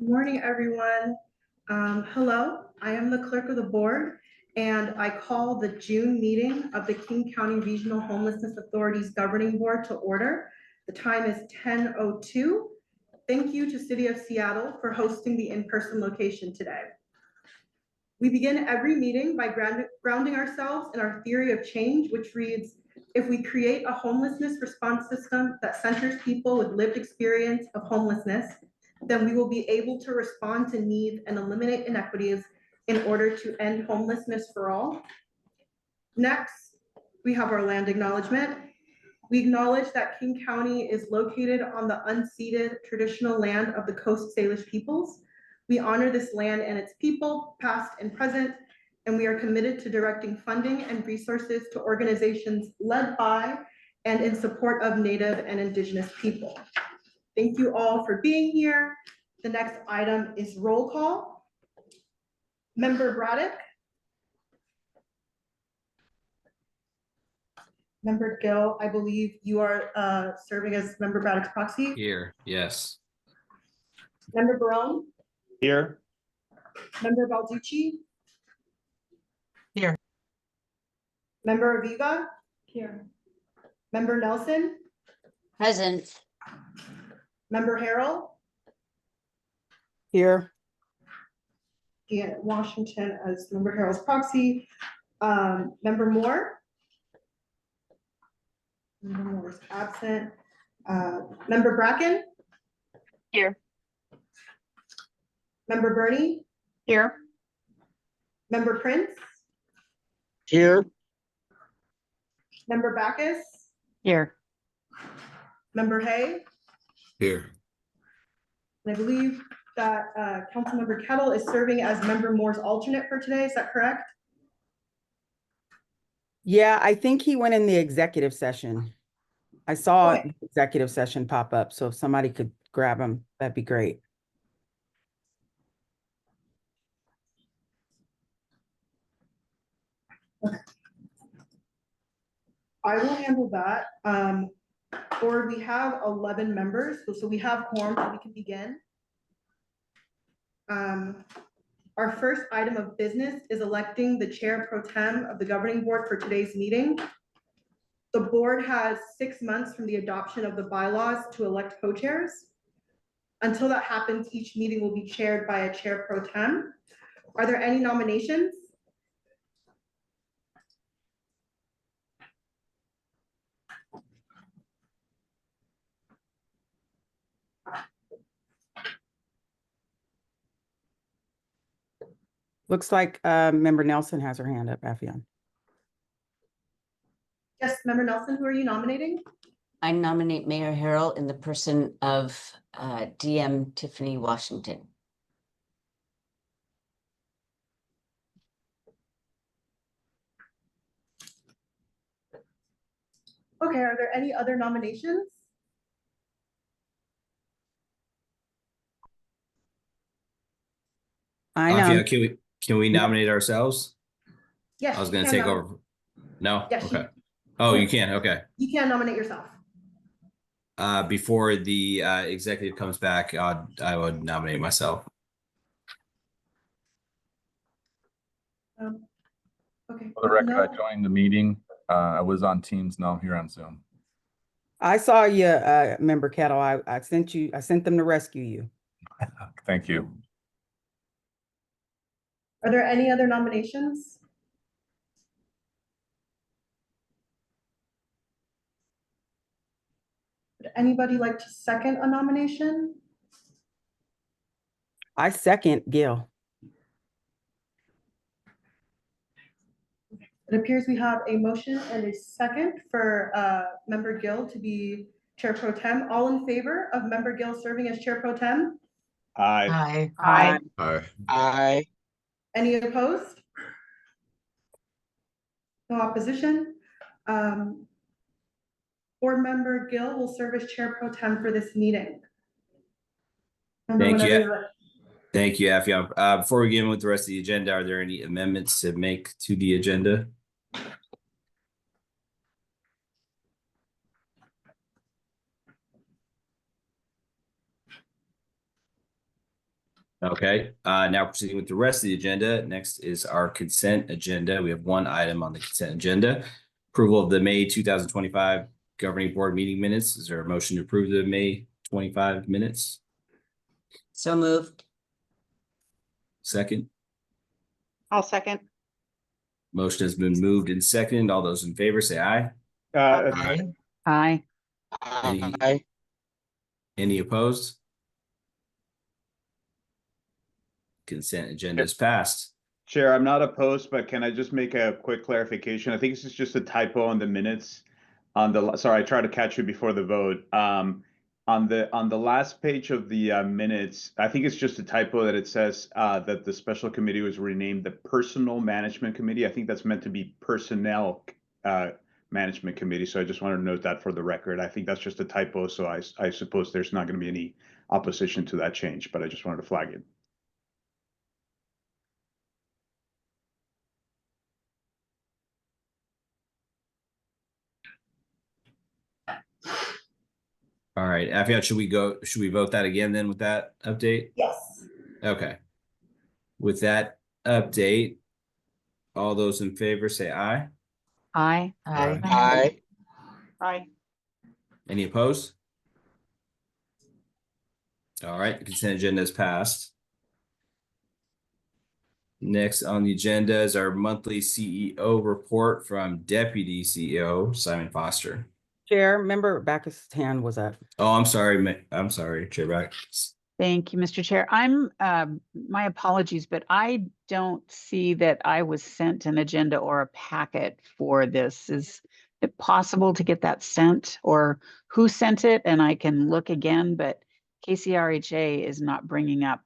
Good morning, everyone. Hello, I am the clerk of the board, and I call the June meeting of the King County Regional Homelessness Authority's Governing Board to order. The time is 10:02. Thank you to City of Seattle for hosting the in-person location today. We begin every meeting by grounding ourselves in our theory of change, which reads, if we create a homelessness response system that centers people with lived experience of homelessness, then we will be able to respond to needs and eliminate inequities in order to end homelessness for all. Next, we have our land acknowledgement. We acknowledge that King County is located on the unceded traditional land of the Coast Salish peoples. We honor this land and its people, past and present, and we are committed to directing funding and resources to organizations led by and in support of Native and Indigenous people. Thank you all for being here. The next item is roll call. Member Braddock. Member Gill, I believe you are serving as Member Braddock's proxy. Here, yes. Member Barone. Here. Member Balducci. Here. Member Aviva. Here. Member Nelson. Present. Member Harrell. Here. Deanna Washington as Member Harrell's proxy. Member Moore. Member Moore is absent. Member Bracken. Here. Member Bernie. Here. Member Prince. Here. Member Backus. Here. Member Hay. Here. And I believe that Councilmember Kettle is serving as Member Moore's alternate for today. Is that correct? Yeah, I think he went in the executive session. I saw Okay. executive session pop up, so if somebody could grab him, that'd be great. I will handle that. Board, we have 11 members, so we have quorum, so we can begin. Our first item of business is electing the chair pro tem of the governing board for today's meeting. The board has 6 months from the adoption of the bylaws to elect co-chairs. Until that happens, each meeting will be chaired by a chair pro tem. Are there any nominations? Looks like Member Nelson has her hand up, Affion. Yes, Member Nelson, who are you nominating? I nominate Mayor Harrell in the person of DM Tiffany Washington. Okay, are there any other nominations? I know. Can we nominate ourselves? Yes. I was you gonna can take nominate. over. No? Yes, Okay. Oh, you can, okay. You can nominate yourself. Before the executive comes back, I would nominate myself. Okay. For the record, No- I joined the meeting. I was on Teams, now I'm here on Zoom. I saw you, Member Kettle. I sent them to rescue you. Thank you. Are there any other nominations? Would anybody like to second a nomination? I second Gil. It appears we have a motion and a second for Member Gill to be Chair Pro Tem. All in favor of Member Gill serving as Chair Pro Tem? Aye. Aye. Aye. Any opposed? No opposition. Board Member Gill will serve as Chair Pro Tem for this meeting. Thank you. Thank you, Affion. Before we get in with the rest of the agenda, are there any amendments to make to the agenda? Okay, now proceeding with the rest of the agenda. Next is our consent agenda. We have one item on the consent agenda. Approval of the May 2025 Governing Board meeting minutes. Is there a motion to approve the May 25 minutes? So moved. Second, I'll second. motion has been moved and seconded. All those in favor say aye. Aye. Aye. Any- Any opposed? Consent agenda is passed. Chair, I'm not opposed, but can I just make a quick clarification? I think this is just a typo on the minutes. Sorry, I tried to catch you before the vote. On the last page of the minutes, I think it's just a typo that it says that the special committee was renamed the Personal Management Committee. I think that's meant to be Personnel Management Committee. So I just wanted to note that for the record. I think that's just a typo, so I suppose there's not going to be any opposition to that change, but I just wanted to flag it. All right, Afiat, should we vote that again then with that update? Yes. Okay. With that update, all those in favor say aye. Aye. Aye. Aye. Any opposed? All right, the consent agenda is passed. Next on the agenda is our monthly CEO report from Deputy CEO Simon Foster. Chair, Member Backus' hand was up. Oh, I'm sorry. I'm sorry, Chair Backus. Thank you, Mr. Chair. My apologies, but I don't see that I was sent an agenda or a packet for this. Is it possible to get that sent, or who sent it? And I can look again, but KCRHA is not bringing up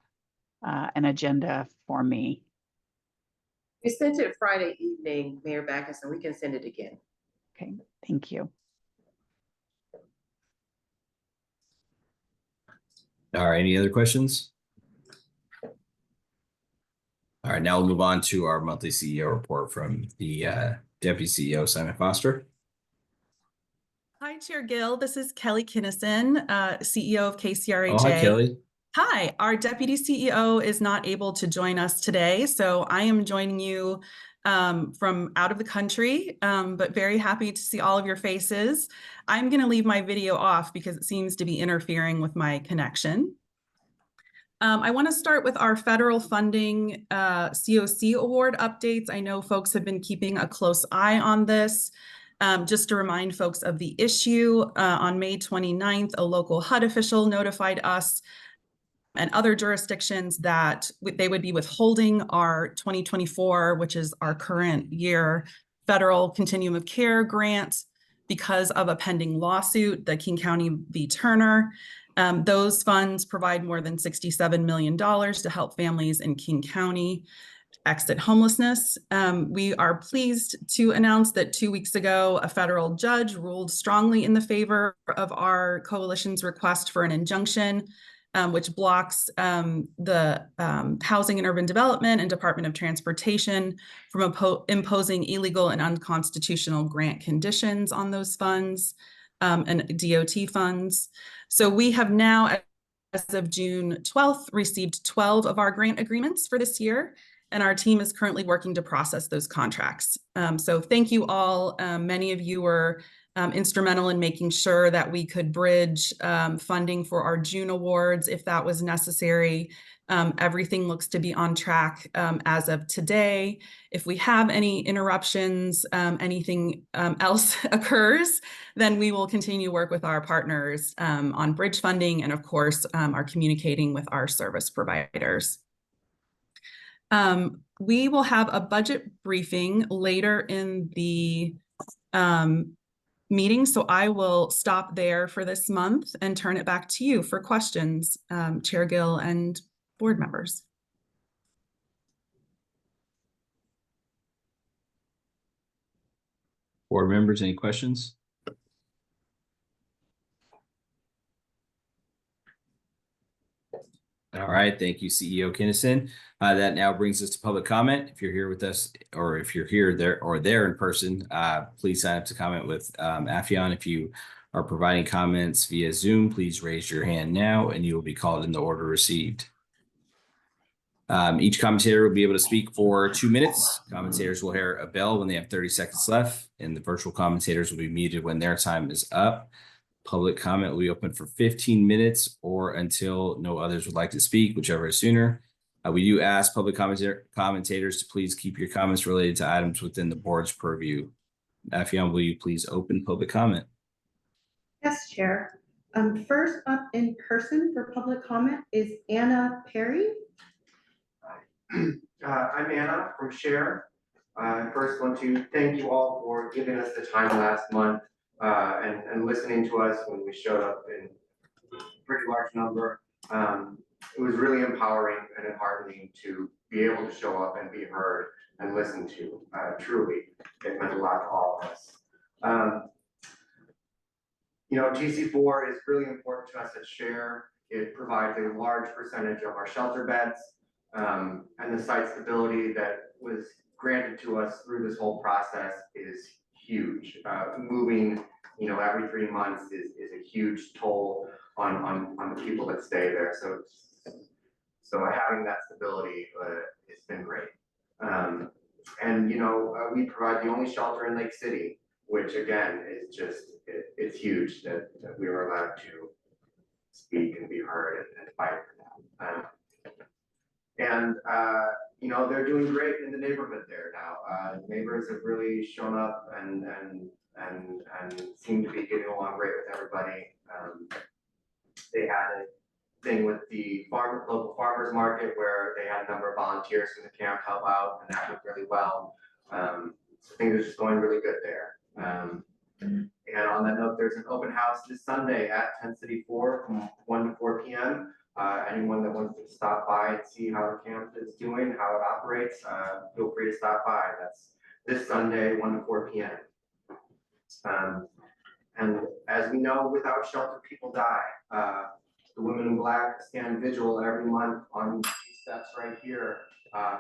an agenda for me. We sent it Friday evening, Mayor Backus, and we can send it again. Okay, thank you. All right, any other questions? All right, now we'll move on to our monthly CEO report from the Deputy CEO, Simon Foster. Hi, Chair Gill. This is Kelly Kinnison, CEO of KCRHA. Oh, hi, Kelly. Hi, our Deputy CEO is not able to join us today, so I am joining you from out of the country, but very happy to see all of your faces. I'm going to leave my video off because it seems to be interfering with my connection. I want to start with our federal funding COC award updates. I know folks have been keeping a close eye on this. Just to remind folks of the issue, on May 29th, a local HUD official notified us and other jurisdictions that they would be withholding our 2024, which is our current year, federal continuum of care grant because of a pending lawsuit, the King County v. Turner. Those funds provide more than $67 million to help families in King County exit homelessness. We are pleased to announce that 2 weeks ago, a federal judge ruled strongly in the favor of our coalition's request for an injunction, which blocks the Housing and Urban Development and Department of Transportation from imposing illegal and unconstitutional grant conditions on those funds and DOT funds. So we have now, as of June 12th, received 12 of our grant agreements for this year, and our team is currently working to process those contracts. So thank you all. Many of you were instrumental in making sure that we could bridge funding for our June awards if that was necessary. Everything looks to be on track as of today. If we have any interruptions, anything else occurs, then we will continue to work with our partners on bridge funding and, of course, are communicating with our service providers. We will have a budget briefing later in the meeting, so I will stop there for this month and turn it back to you for questions, Chair Gill and board members. Board members, any questions? All right, thank you, CEO Kinnison. That now brings us to public comment. If you're here with us, or if you're here, there in person, please sign up to comment with Afion. If you are providing comments via Zoom, please raise your hand now and you will be called in the order received. Each commentator will be able to speak for 2 minutes. Commentators will hear a bell when they have 30 seconds left, and the virtual commentators will be muted when their time is up. Public comment will be open for 15 minutes or until no others would like to speak, whichever is sooner. We do ask public commentators to please keep your comments related to items within the board's purview. Affion, will you please open public comment? Yes, Chair. First up in person for public comment is Anna Perry. I'm Anna from Share. I first want to thank you all for giving us the time last month and listening to us when we showed up in a pretty large number. It was really empowering and heartening to be able to show up and be heard and listened to. Truly, it meant a lot to all of us. TC4 is really important to us at Share. It provides a large percentage of our shelter beds. And the site stability that was granted to us through this whole process is huge. Moving, every 3 months is a huge toll on the people that stay there. So having that stability has been great. We provide the only shelter in Lake City, which again is just it's huge that we were allowed to speak and be heard and fight for that. They're doing great in the neighborhood there now. Neighbors have really shown up and seem to be getting along great with everybody. They had a thing with the local farmers market where they had a number of volunteers from the camp help out, and that went really well. So things are just going really good there. And on that note, there's an open house this Sunday at 10 City 4 from 1 to 4 p.m. Anyone that wants to stop by and see how the camp is doing, how it operates, feel free to stop by. That's this Sunday, 1 to 4 p.m. And as we know, without shelter, people die. The Women in Black stand vigil every month on these steps right here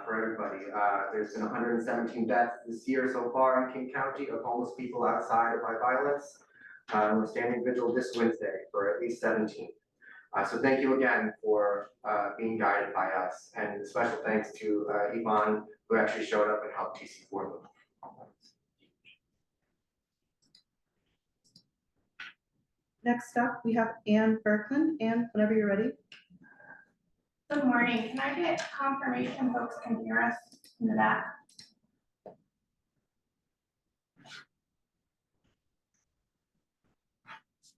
for everybody. There's been 117 deaths this year so far in King County of homeless people outside by violence. We're standing vigil this Wednesday for at least 17. So thank you again for being guided by us, and special thanks to Yvonne, who actually showed up and helped TC4 move. Next up, we have Ann Berkland. Ann, whenever you're ready. Good morning. Can I get confirmation folks can hear us in the back?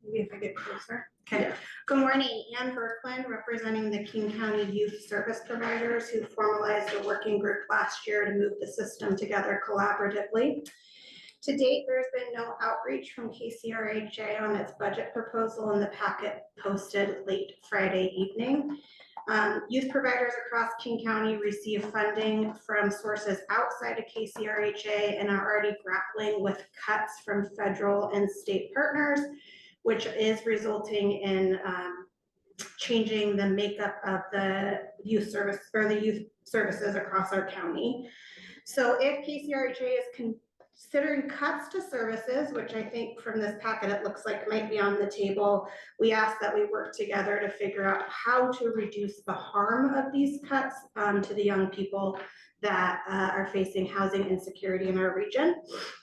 Maybe if I get closer. Okay. Yeah. Good morning. Ann Berkland, representing the King County Youth Service Providers, who formalized a working group last year to move the system together collaboratively. To date, there's been no outreach from KCRHA on its budget proposal in the packet posted late Friday evening. Youth providers across King County receive funding from sources outside of KCRHA and are already grappling with cuts from federal and state partners, which is resulting in changing the makeup of the youth service or the youth services across our county. So if KCRHA is considering cuts to services, which I think from this packet it looks like might be on the table, we ask that we work together to figure out how to reduce the harm of these cuts to the young people that are facing housing insecurity in our region.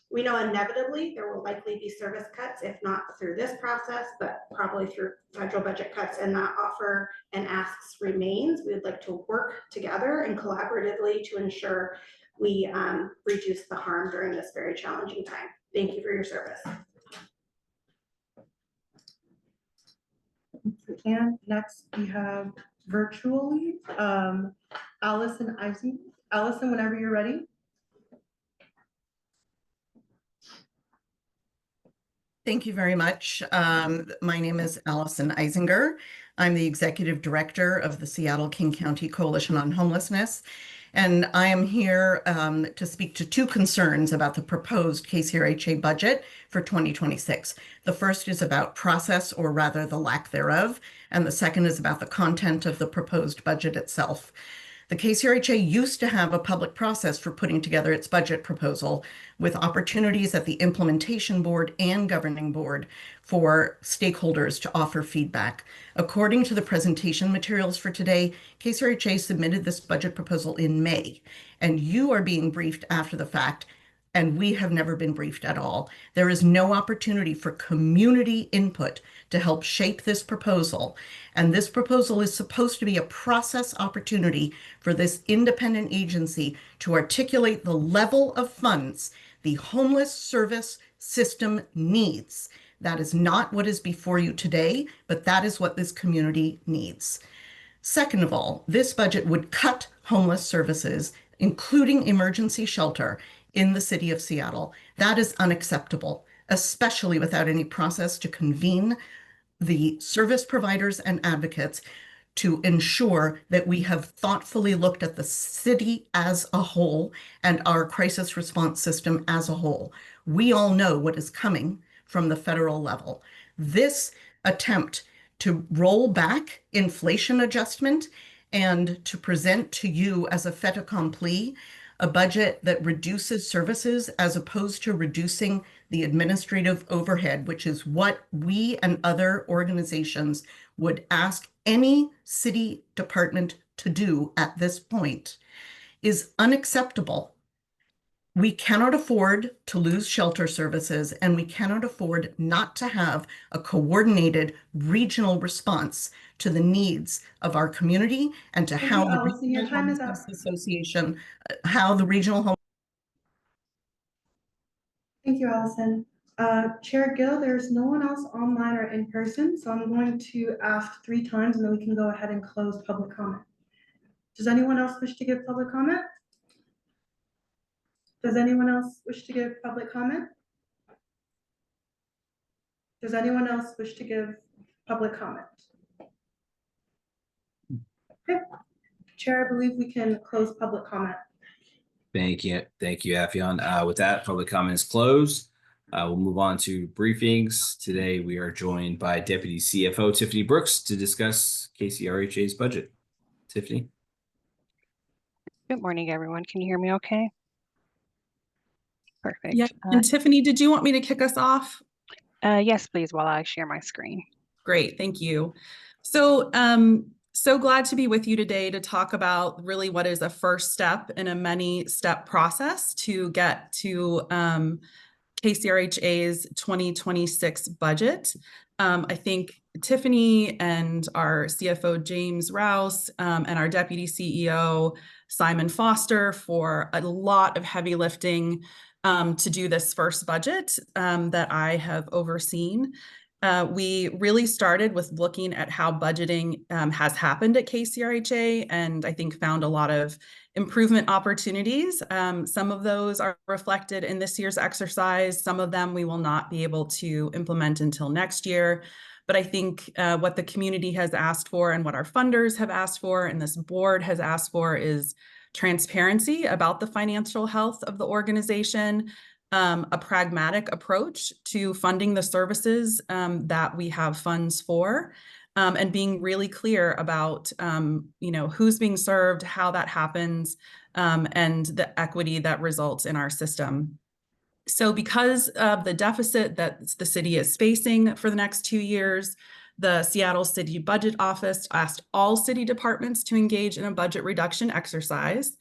We know inevitably there will likely be service cuts, if not through this process, but probably through federal budget cuts, and that offer and asks remains. We would like to work together and collaboratively to ensure we reduce the harm during this very challenging time. Thank you for your service. And next we have virtually Allison Eisinger. Allison, whenever you're ready. Thank you very much. My name is Allison Eisinger. I'm the Executive Director of the Seattle King County Coalition on Homelessness, and I am here to speak to two concerns about the proposed KCRHA budget for 2026. The first is about process, or rather the lack thereof, and the second is about the content of the proposed budget itself. The KCRHA used to have a public process for putting together its budget proposal with opportunities at the implementation board and governing board for stakeholders to offer feedback. According to the presentation materials for today, KCRHA submitted this budget proposal in May, and you are being briefed after the fact, and we have never been briefed at all. There is no opportunity for community input to help shape this proposal. And this proposal is supposed to be a process opportunity for this independent agency to articulate the level of funds the homeless service system needs. That is not what is before you today, but that is what this community needs. Second of all, this budget would cut homeless services, including emergency shelter, in the city of Seattle. That is unacceptable, especially without any process to convene the service providers and advocates to ensure that we have thoughtfully looked at the city as a whole and our crisis response system as a whole. We all know what is coming from the federal level. This attempt to roll back inflation adjustment and to present to you as a fait accompli a budget that reduces services as opposed to reducing the administrative overhead, which is what we and other organizations would ask any city department to do at this point, is unacceptable. We cannot afford to lose shelter services, and we cannot afford not to have a coordinated regional response to the needs of our community and to how the Allison, your Regional time is up. Homelessness Association, how the regional home. Thank you, Allison. Chair Gill, there's no one else online or in person, so I'm going to ask 3 times and then we can go ahead and close public comment. Does anyone else wish to give public comment? Does anyone else wish to give public comment? Does anyone else wish to give public comment? Okay. Chair, I believe we can close public comment. Thank you, Affion. With that, public comment is closed. We'll move on to briefings. Today, we are joined by Deputy CFO Tiffany Brooks to discuss KCRHA's budget. Tiffany. Good morning, everyone. Can you hear me okay? Perfect. Yeah. And Tiffany, did you want me to kick us off? Yes, please, while I share my screen. Great, thank you. So, so glad to be with you today to talk about really what is a first step in a many-step process to get to KCRHA's 2026 budget. I think Tiffany and our CFO, James Rouse, and our Deputy CEO, Simon Foster, for a lot of heavy lifting to do this first budget that I have overseen. We really started with looking at how budgeting has happened at KCRHA, and I think found a lot of improvement opportunities. Some of those are reflected in this year's exercise. Some of them we will not be able to implement until next year. But I think what the community has asked for and what our funders have asked for and this board has asked for is transparency about the financial health of the organization, a pragmatic approach to funding the services that we have funds for, and being really clear about who's being served, how that happens, and the equity that results in our system. So because of the deficit that the city is facing for the next 2 years, the Seattle City Budget Office asked all city departments to engage in a budget reduction exercise.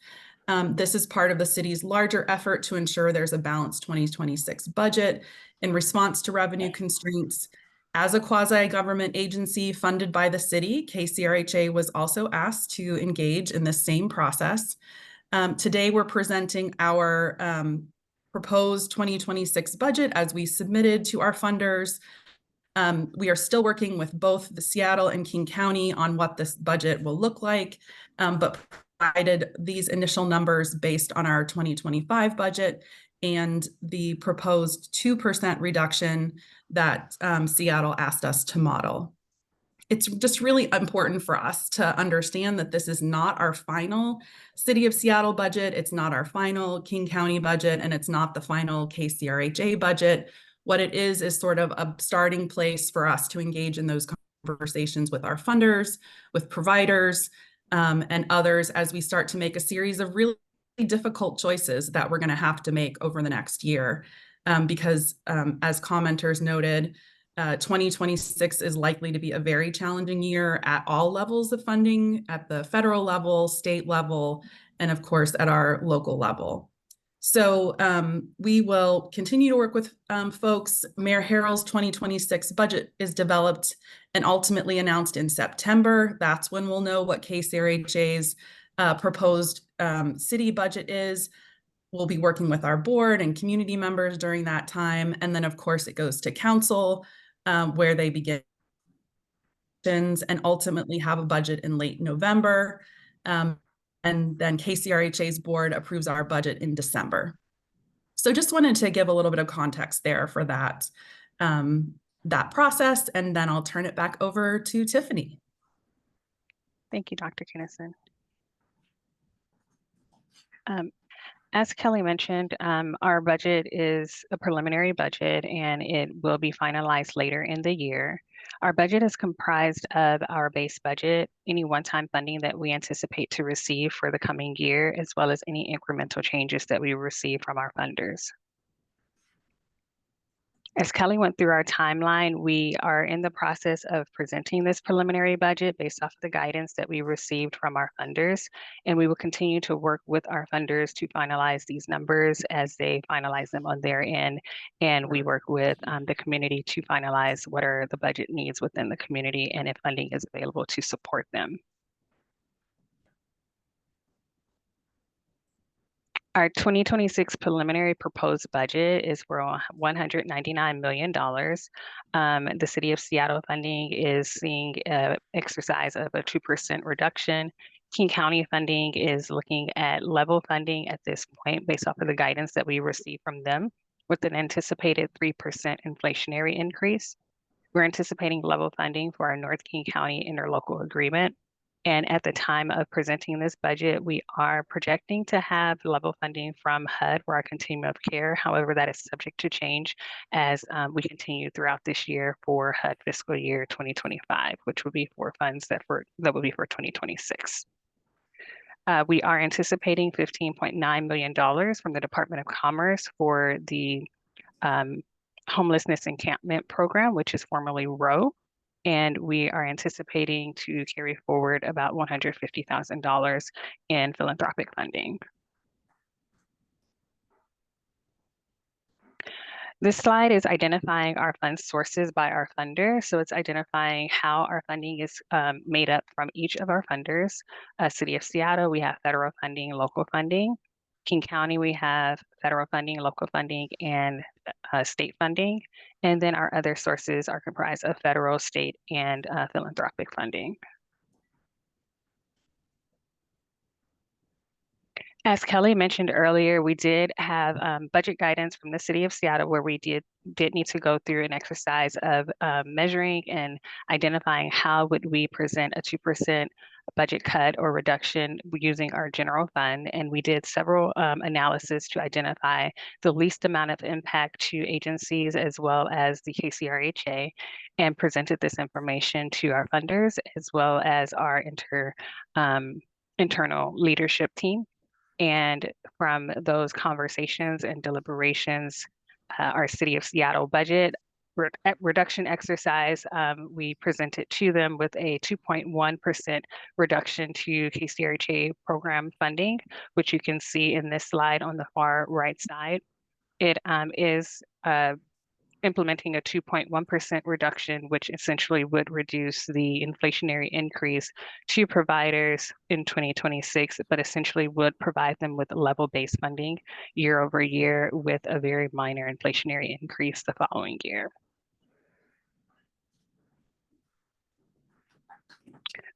This is part of the city's larger effort to ensure there's a balanced 2026 budget in response to revenue constraints. As a quasi-government agency funded by the city, KCRHA was also asked to engage in the same process. Today, we're presenting our proposed 2026 budget as we submitted to our funders. We are still working with both the Seattle and King County on what this budget will look like, but provided these initial numbers based on our 2025 budget and the proposed 2% reduction that Seattle asked us to model. It's just really important for us to understand that this is not our final City of Seattle budget. It's not our final King County budget, and it's not the final KCRHA budget. What it is sort of a starting place for us to engage in those conversations with our funders, with providers, and others as we start to make a series of really difficult choices that we're going to have to make over the next year. Because as commenters noted, 2026 is likely to be a very challenging year at all levels of funding, at the federal level, state level, and of course at our local level. So we will continue to work with folks. Mayor Harrell's 2026 budget is developed and ultimately announced in September. That's when we'll know what KCRHA's proposed city budget is. We'll be working with our board and community members during that time. And then of course it goes to council where they begin and ultimately have a budget in late November. And then KCRHA's board approves our budget in December. So just wanted to give a little bit of context there for that, that process, and then I'll turn it back over to Tiffany. Thank you, Dr. Kinnison. As Kelly mentioned, our budget is a preliminary budget and it will be finalized later in the year. Our budget is comprised of our base budget, any one-time funding that we anticipate to receive for the coming year, as well as any incremental changes that we receive from our funders. As Kelly went through our timeline, we are in the process of presenting this preliminary budget based off the guidance that we received from our funders, and we will continue to work with our funders to finalize these numbers as they finalize them on their end, and we work with the community to finalize what are the budget needs within the community and if funding is available to support them. Our 2026 preliminary proposed budget is for $199 million. The City of Seattle funding is seeing an exercise of a 2% reduction. King County funding is looking at level funding at this point based off of the guidance that we received from them with an anticipated 3% inflationary increase. We're anticipating level funding for our North King County interlocal agreement. And at the time of presenting this budget, we are projecting to have level funding from HUD for our continuum of care. However, that is subject to change as we continue throughout this year for HUD fiscal year 2025, which will be for funds that will be for 2026. We are anticipating $15.9 million from the Department of Commerce for the Homelessness Encampment Program, which is formerly ROW. And we are anticipating to carry forward about $150,000 in philanthropic funding. This slide is identifying our fund sources by our funder. So it's identifying how our funding is made up from each of our funders. City of Seattle, we have federal funding, local funding. King County, we have federal funding, local funding, and state funding. And then our other sources are comprised of federal, state, and philanthropic funding. As Kelly mentioned earlier, we did have budget guidance from the City of Seattle where we did need to go through an exercise of measuring and identifying how would we present a 2% budget cut or reduction using our general fund. And we did several analysis to identify the least amount of impact to agencies as well as the KCRHA, and presented this information to our funders as well as our internal leadership team. And from those conversations and deliberations, our City of Seattle budget reduction exercise, we presented to them with a 2.1% reduction to KCRHA program funding, which you can see in this slide on the far right side. It is implementing a 2.1% reduction, which essentially would reduce the inflationary increase to providers in 2026, but essentially would provide them with level-based funding year over year with a very minor inflationary increase the following year.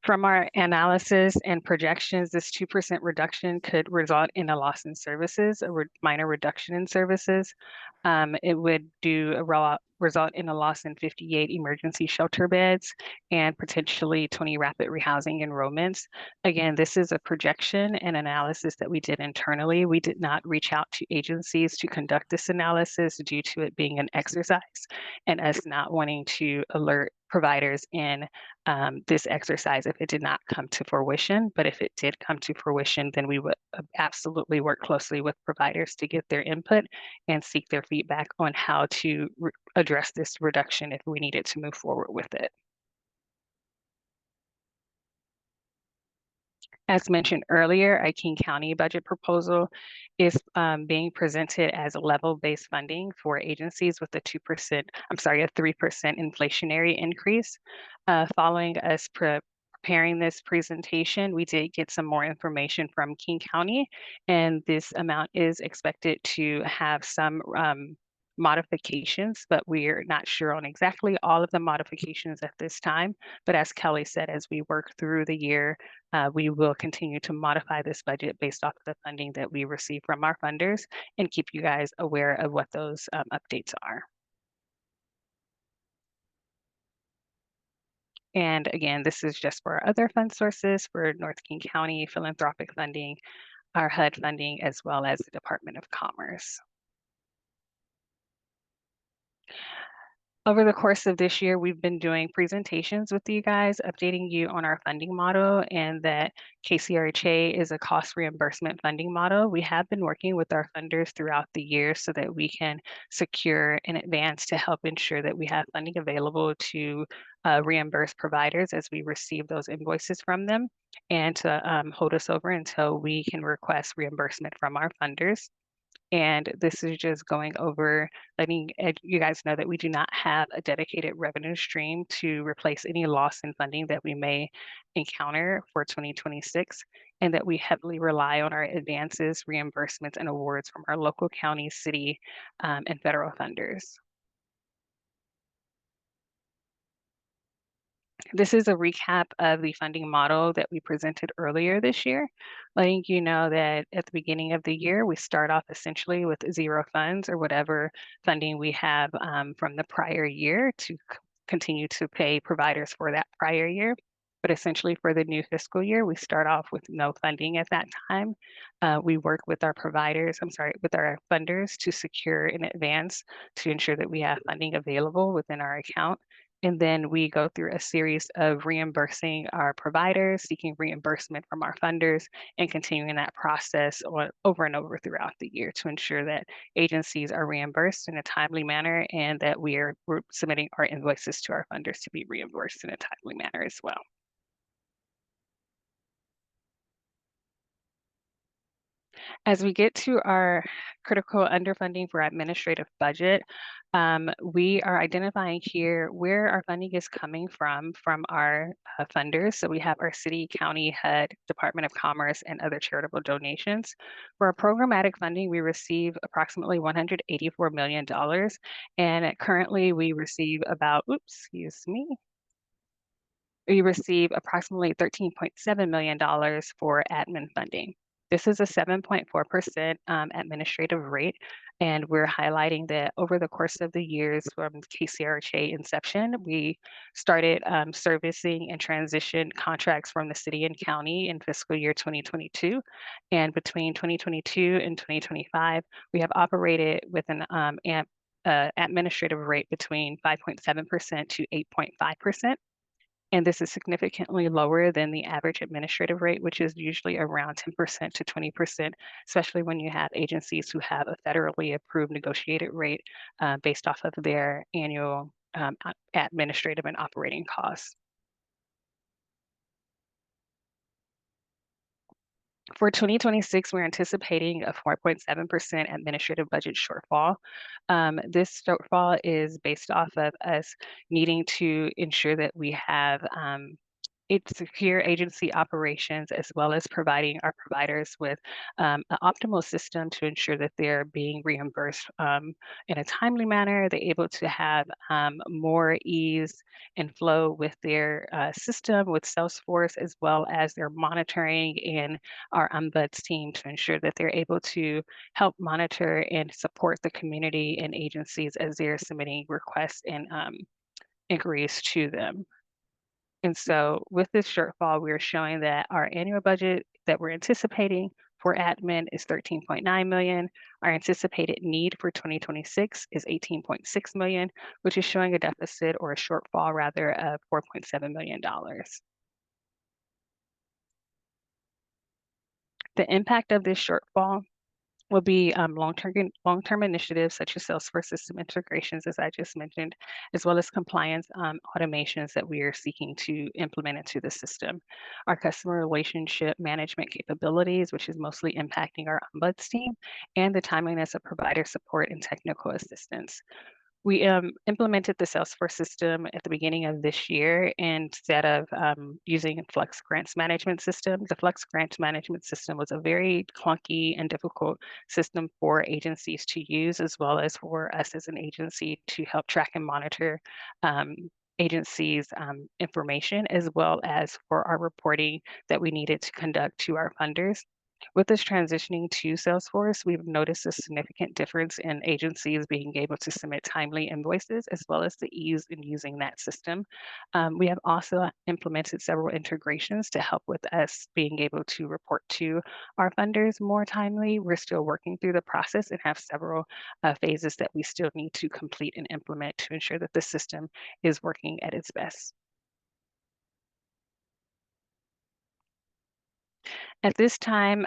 From our analysis and projections, this 2% reduction could result in a loss in services, a minor reduction in services. It would do result in a loss in 58 emergency shelter beds and potentially 20 rapid rehousing enrollments. Again, this is a projection and analysis that we did internally. We did not reach out to agencies to conduct this analysis due to it being an exercise and us not wanting to alert providers in this exercise if it did not come to fruition. But if it did come to fruition, then we would absolutely work closely with providers to get their input and seek their feedback on how to address this reduction if we needed to move forward with it. As mentioned earlier, our King County budget proposal is being presented as level-based funding for agencies with a 3% inflationary increase. Following us preparing this presentation, we did get some more information from King County, and this amount is expected to have some modifications, but we're not sure on exactly all of the modifications at this time. But as Kelly said, as we work through the year, we will continue to modify this budget based off of the funding that we receive from our funders and keep you guys aware of what those updates are. And again, this is just for other fund sources for North King County philanthropic funding, our HUD funding, as well as the Department of Commerce. Over the course of this year, we've been doing presentations with you guys, updating you on our funding model and that KCRHA is a cost reimbursement funding model. We have been working with our funders throughout the year so that we can secure in advance to help ensure that we have funding available to reimburse providers as we receive those invoices from them and to hold us over until we can request reimbursement from our funders. And this is just going over, letting you guys know that we do not have a dedicated revenue stream to replace any loss in funding that we may encounter for 2026, and that we heavily rely on our advances, reimbursements, and awards from our local county, city, and federal funders. This is a recap of the funding model that we presented earlier this year, letting you know that at the beginning of the year, we start off essentially with zero funds or whatever funding we have from the prior year to continue to pay providers for that prior year. But essentially for the new fiscal year, we start off with no funding at that time. We work with our with our funders to secure in advance to ensure that we have funding available within our account. And then we go through a series of reimbursing our providers, seeking reimbursement from our funders, and continuing that process over and over throughout the year to ensure that agencies are reimbursed in a timely manner and that we're submitting our invoices to our funders to be reimbursed in a timely manner as well. As we get to our critical underfunding for administrative budget, we are identifying here where our funding is coming from our funders. So we have our city, county, HUD, Department of Commerce, and other charitable donations. For our programmatic funding, we receive approximately $184 million. And currently we receive about, we receive approximately $13.7 million for admin funding. This is a 7.4% administrative rate, and we're highlighting that over the course of the years from KCRHA inception, we started servicing and transitioned contracts from the city and county in fiscal year 2022. And between 2022 and 2025, we have operated with an administrative rate between 5.7% to 8.5%. And this is significantly lower than the average administrative rate, which is usually around 10% to 20%, especially when you have agencies who have a federally approved negotiated rate based off of their annual administrative and operating costs. For 2026, we're anticipating a 4.7% administrative budget shortfall. This shortfall is based off of us needing to ensure that we have secure agency operations, as well as providing our providers with an optimal system to ensure that they're being reimbursed in a timely manner. They're able to have more ease and flow with their system with Salesforce, as well as their monitoring and our ombuds team to ensure that they're able to help monitor and support the community and agencies as they're submitting requests and inquiries to them. And so with this shortfall, we're showing that our annual budget that we're anticipating for admin is 13.9 million. Our anticipated need for 2026 is 18.6 million, which is showing a deficit or a shortfall rather of $4.7 million. The impact of this shortfall will be long-term initiatives such as Salesforce system integrations, as I just mentioned, as well as compliance automations that we are seeking to implement into the system. Our customer relationship management capabilities, which is mostly impacting our ombuds team, and the timeliness of provider support and technical assistance. We implemented the Salesforce system at the beginning of this year instead of using Flex Grants Management System. The Flex Grants Management System was a very clunky and difficult system for agencies to use, as well as for us as an agency to help track and monitor agencies' information, as well as for our reporting that we needed to conduct to our funders. With this transitioning to Salesforce, we've noticed a significant difference in agencies being able to submit timely invoices, as well as the ease in using that system. We have also implemented several integrations to help with us being able to report to our funders more timely. We're still working through the process and have several phases that we still need to complete and implement to ensure that the system is working at its best. At this time,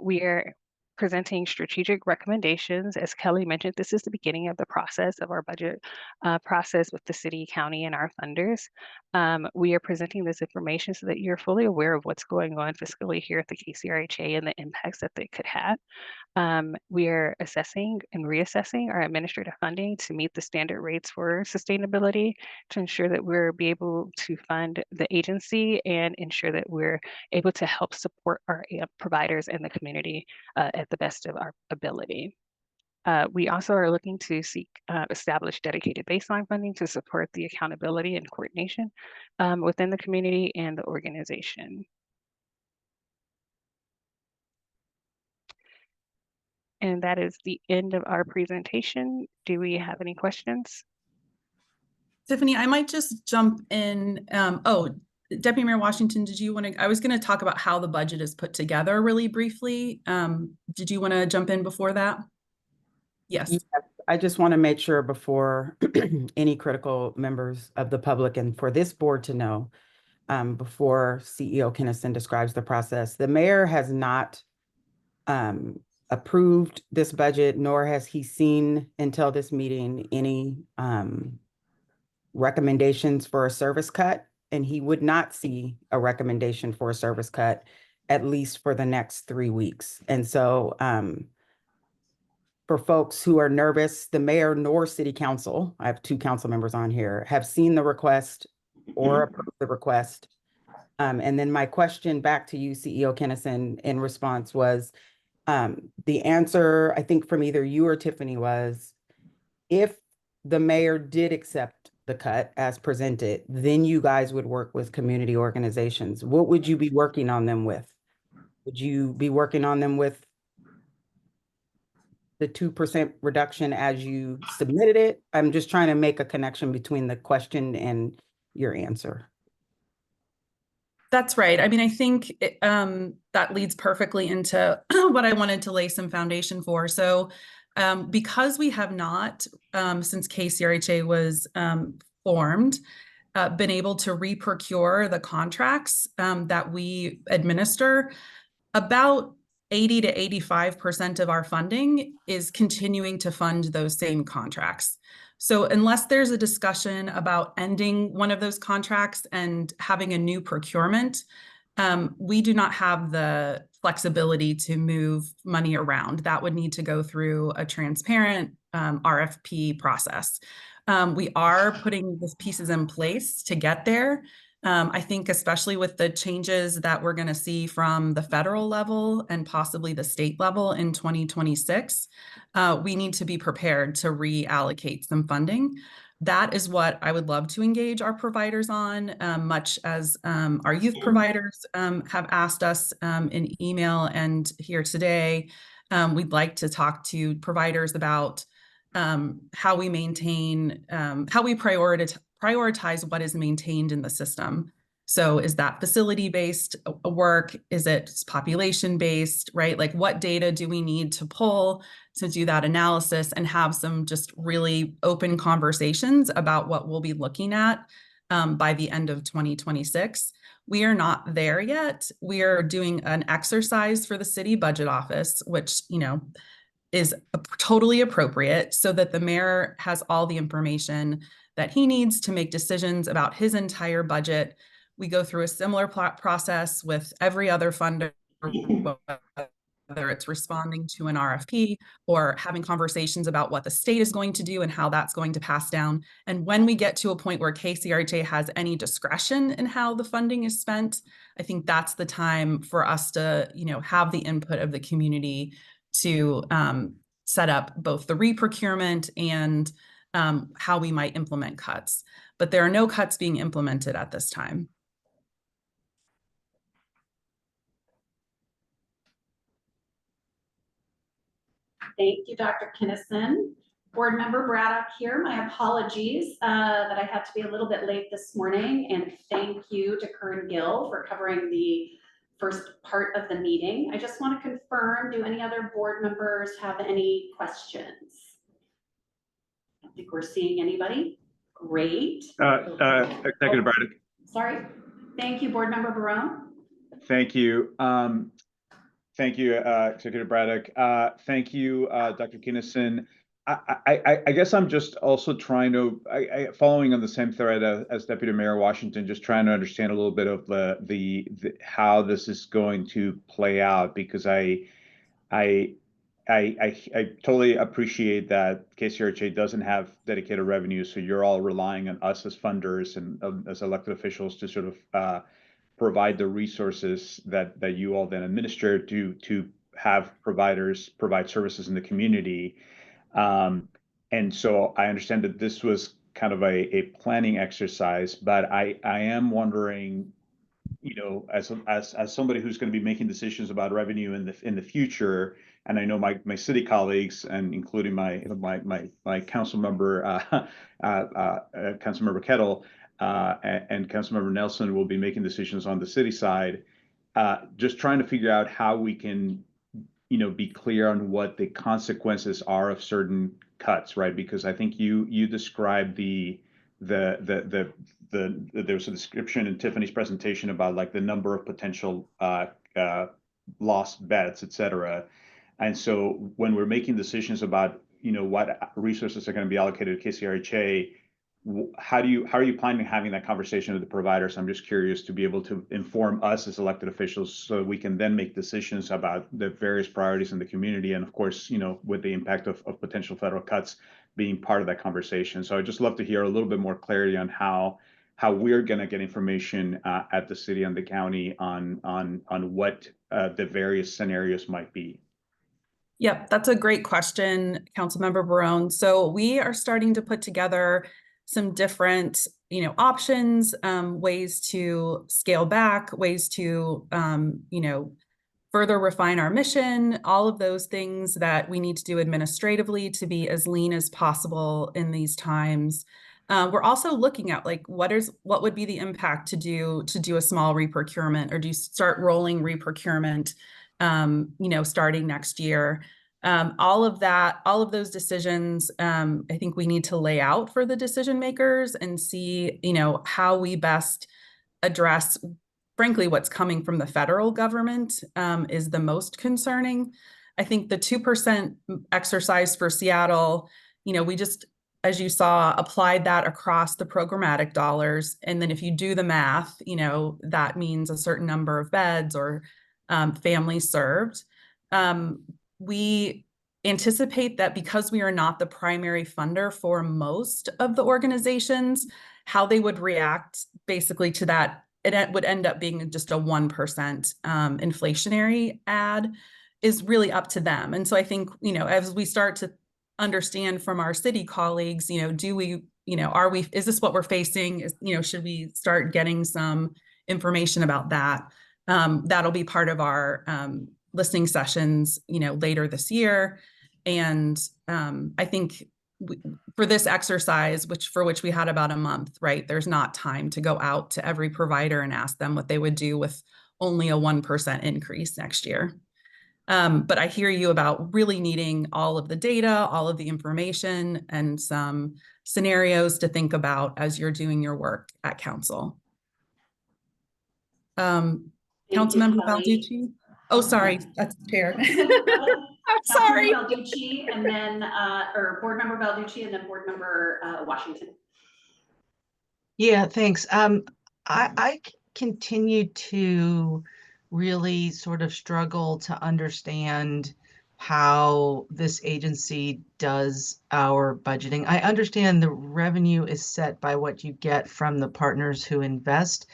we are presenting strategic recommendations. As Kelly mentioned, this is the beginning of the process of our budget process with the city, county, and our funders. We are presenting this information so that you're fully aware of what's going on fiscally here at the KCRHA and the impacts that they could have. We are assessing and reassessing our administrative funding to meet the standard rates for sustainability, to ensure that we're be able to fund the agency and ensure that we're able to help support our providers and the community at the best of our ability. We also are looking to establish dedicated baseline funding to support the accountability and coordination within the community and the organization. And that is the end of our presentation. Do we have any questions? Tiffany, I might just jump in. Deputy Mayor Washington, did you want to, I was going to talk about how the budget is put together really briefly. Did you want to jump in before that? Yes. Yes, I just want to make sure before any critical members of the public and for this board to know, before CEO Kinnison describes the process, the mayor has not approved this budget, nor has he seen until this meeting any recommendations for a service cut, and he would not see a recommendation for a service cut at least for the next 3 weeks. And so for folks who are nervous, the mayor nor city council, I have 2 council members on here, have seen the request or approved the request. And then my question back to you, CEO Kinnison, in response was, the answer, I think from either you or Tiffany, was if the mayor did accept the cut as presented, then you guys would work with community organizations. What would you be working on them with? Would you be working on them with the 2% reduction as you submitted it? I'm just trying to make a connection between the question and your answer. That's right. I mean, I think that leads perfectly into what I wanted to lay some foundation for. So because we have not, since KCRHA was formed, been able to re-procure the contracts that we administer, about 80 to 85% of our funding is continuing to fund those same contracts. So unless there's a discussion about ending one of those contracts and having a new procurement, we do not have the flexibility to move money around. That would need to go through a transparent RFP process. We are putting the pieces in place to get there. I think especially with the changes that we're going to see from the federal level and possibly the state level in 2026, we need to be prepared to reallocate some funding. That is what I would love to engage our providers on, much as our youth providers have asked us in email and here today. We'd like to talk to providers about how we maintain, how we prioritize what is maintained in the system. So is that facility-based work? Is it population-based, right? Like what data do we need to pull to do that analysis and have some just really open conversations about what we'll be looking at by the end of 2026. We are not there yet. We are doing an exercise for the city budget office, which, you know, is totally appropriate so that the mayor has all the information that he needs to make decisions about his entire budget. We go through a similar process with every other funder, whether it's responding to an RFP or having conversations about what the state is going to do and how that's going to pass down. And when we get to a point where KCRHA has any discretion in how the funding is spent, I think that's the time for us to, you know, have the input of the community to set up both the re-procurement and how we might implement cuts. But there are no cuts being implemented at this time. Thank you, Dr. Kinnison. Board Member Braddock here. My apologies that I had to be a little bit late this morning, and thank you to Kern Gill for covering the first part of the meeting. I just want to confirm, do any other board members have any questions? I don't think we're seeing anybody. Great. Executive Braddock. Sorry. Thank you, Board Member Barone. Thank you. Thank you, Executive Braddock. Thank you, Dr. Kinnison. I guess I'm just also trying to, following on the same thread as Deputy Mayor Washington, just trying to understand a little bit of the how this is going to play out, because I totally appreciate that KCRHA doesn't have dedicated revenue, so you're all relying on us as funders and as elected officials to sort of provide the resources that you all then administer to have providers provide services in the community. And so I understand that this was kind of a planning exercise, but I am wondering, you know, as somebody who's going to be making decisions about revenue in the future, and I know my city colleagues, and including my council member, Councilmember Kettle, and Councilmember Nelson will be making decisions on the city side, just trying to figure out how we can, you know, be clear on what the consequences are of certain cuts, right? Because I think you described there was a description in Tiffany's presentation about like the number of potential lost beds, et cetera. And so when we're making decisions about, you know, what resources are going to be allocated to KCRHA, how are you planning on having that conversation with the providers? I'm just curious to be able to inform us as elected officials so we can then make decisions about the various priorities in the community. And of course, you know, with the impact of potential federal cuts being part of that conversation. So I'd just love to hear a little bit more clarity on how we're going to get information at the city and the county on what the various scenarios might be. Yep, that's a great question, Councilmember Barone. So we are starting to put together some different, you know, options, ways to scale back, ways to, you know, further refine our mission, all of those things that we need to do administratively to be as lean as possible in these times. We're also looking at like what would be the impact to do a small re-procurement, or do you start rolling re-procurement, you know, starting next year. All of those decisions, I think we need to lay out for the decision makers and see, you know, how we best address, frankly, what's coming from the federal government is the most concerning. I think the 2% exercise for Seattle, you know, we just, as you saw, applied that across the programmatic dollars. And then if you do the math, you know, that means a certain number of beds or families served. We anticipate that because we are not the primary funder for most of the organizations, how they would react basically to that. It would end up being just a 1% inflationary ad is really up to them. And so I think, you know, as we start to understand from our city colleagues, you know, do we, you know, is this what we're facing? You know, should we start getting some information about that? That'll be part of our listening sessions, you know, later this year. And I think for this exercise, for which we had about a month, right? There's not time to go out to every provider and ask them what they would do with only a 1% increase next year. But I hear you about really needing all of the data, all of the information, and some scenarios to think about as you're doing your work at council. Councilmember Balducci? Oh, sorry, that's Chair. I'm sorry. Balducci, and then, or Board Member Balducci, and then Board Member Washington. Yeah, thanks. I continue to really sort of struggle to understand how this agency does our budgeting. I understand the revenue is set by what you get from the partners who invest,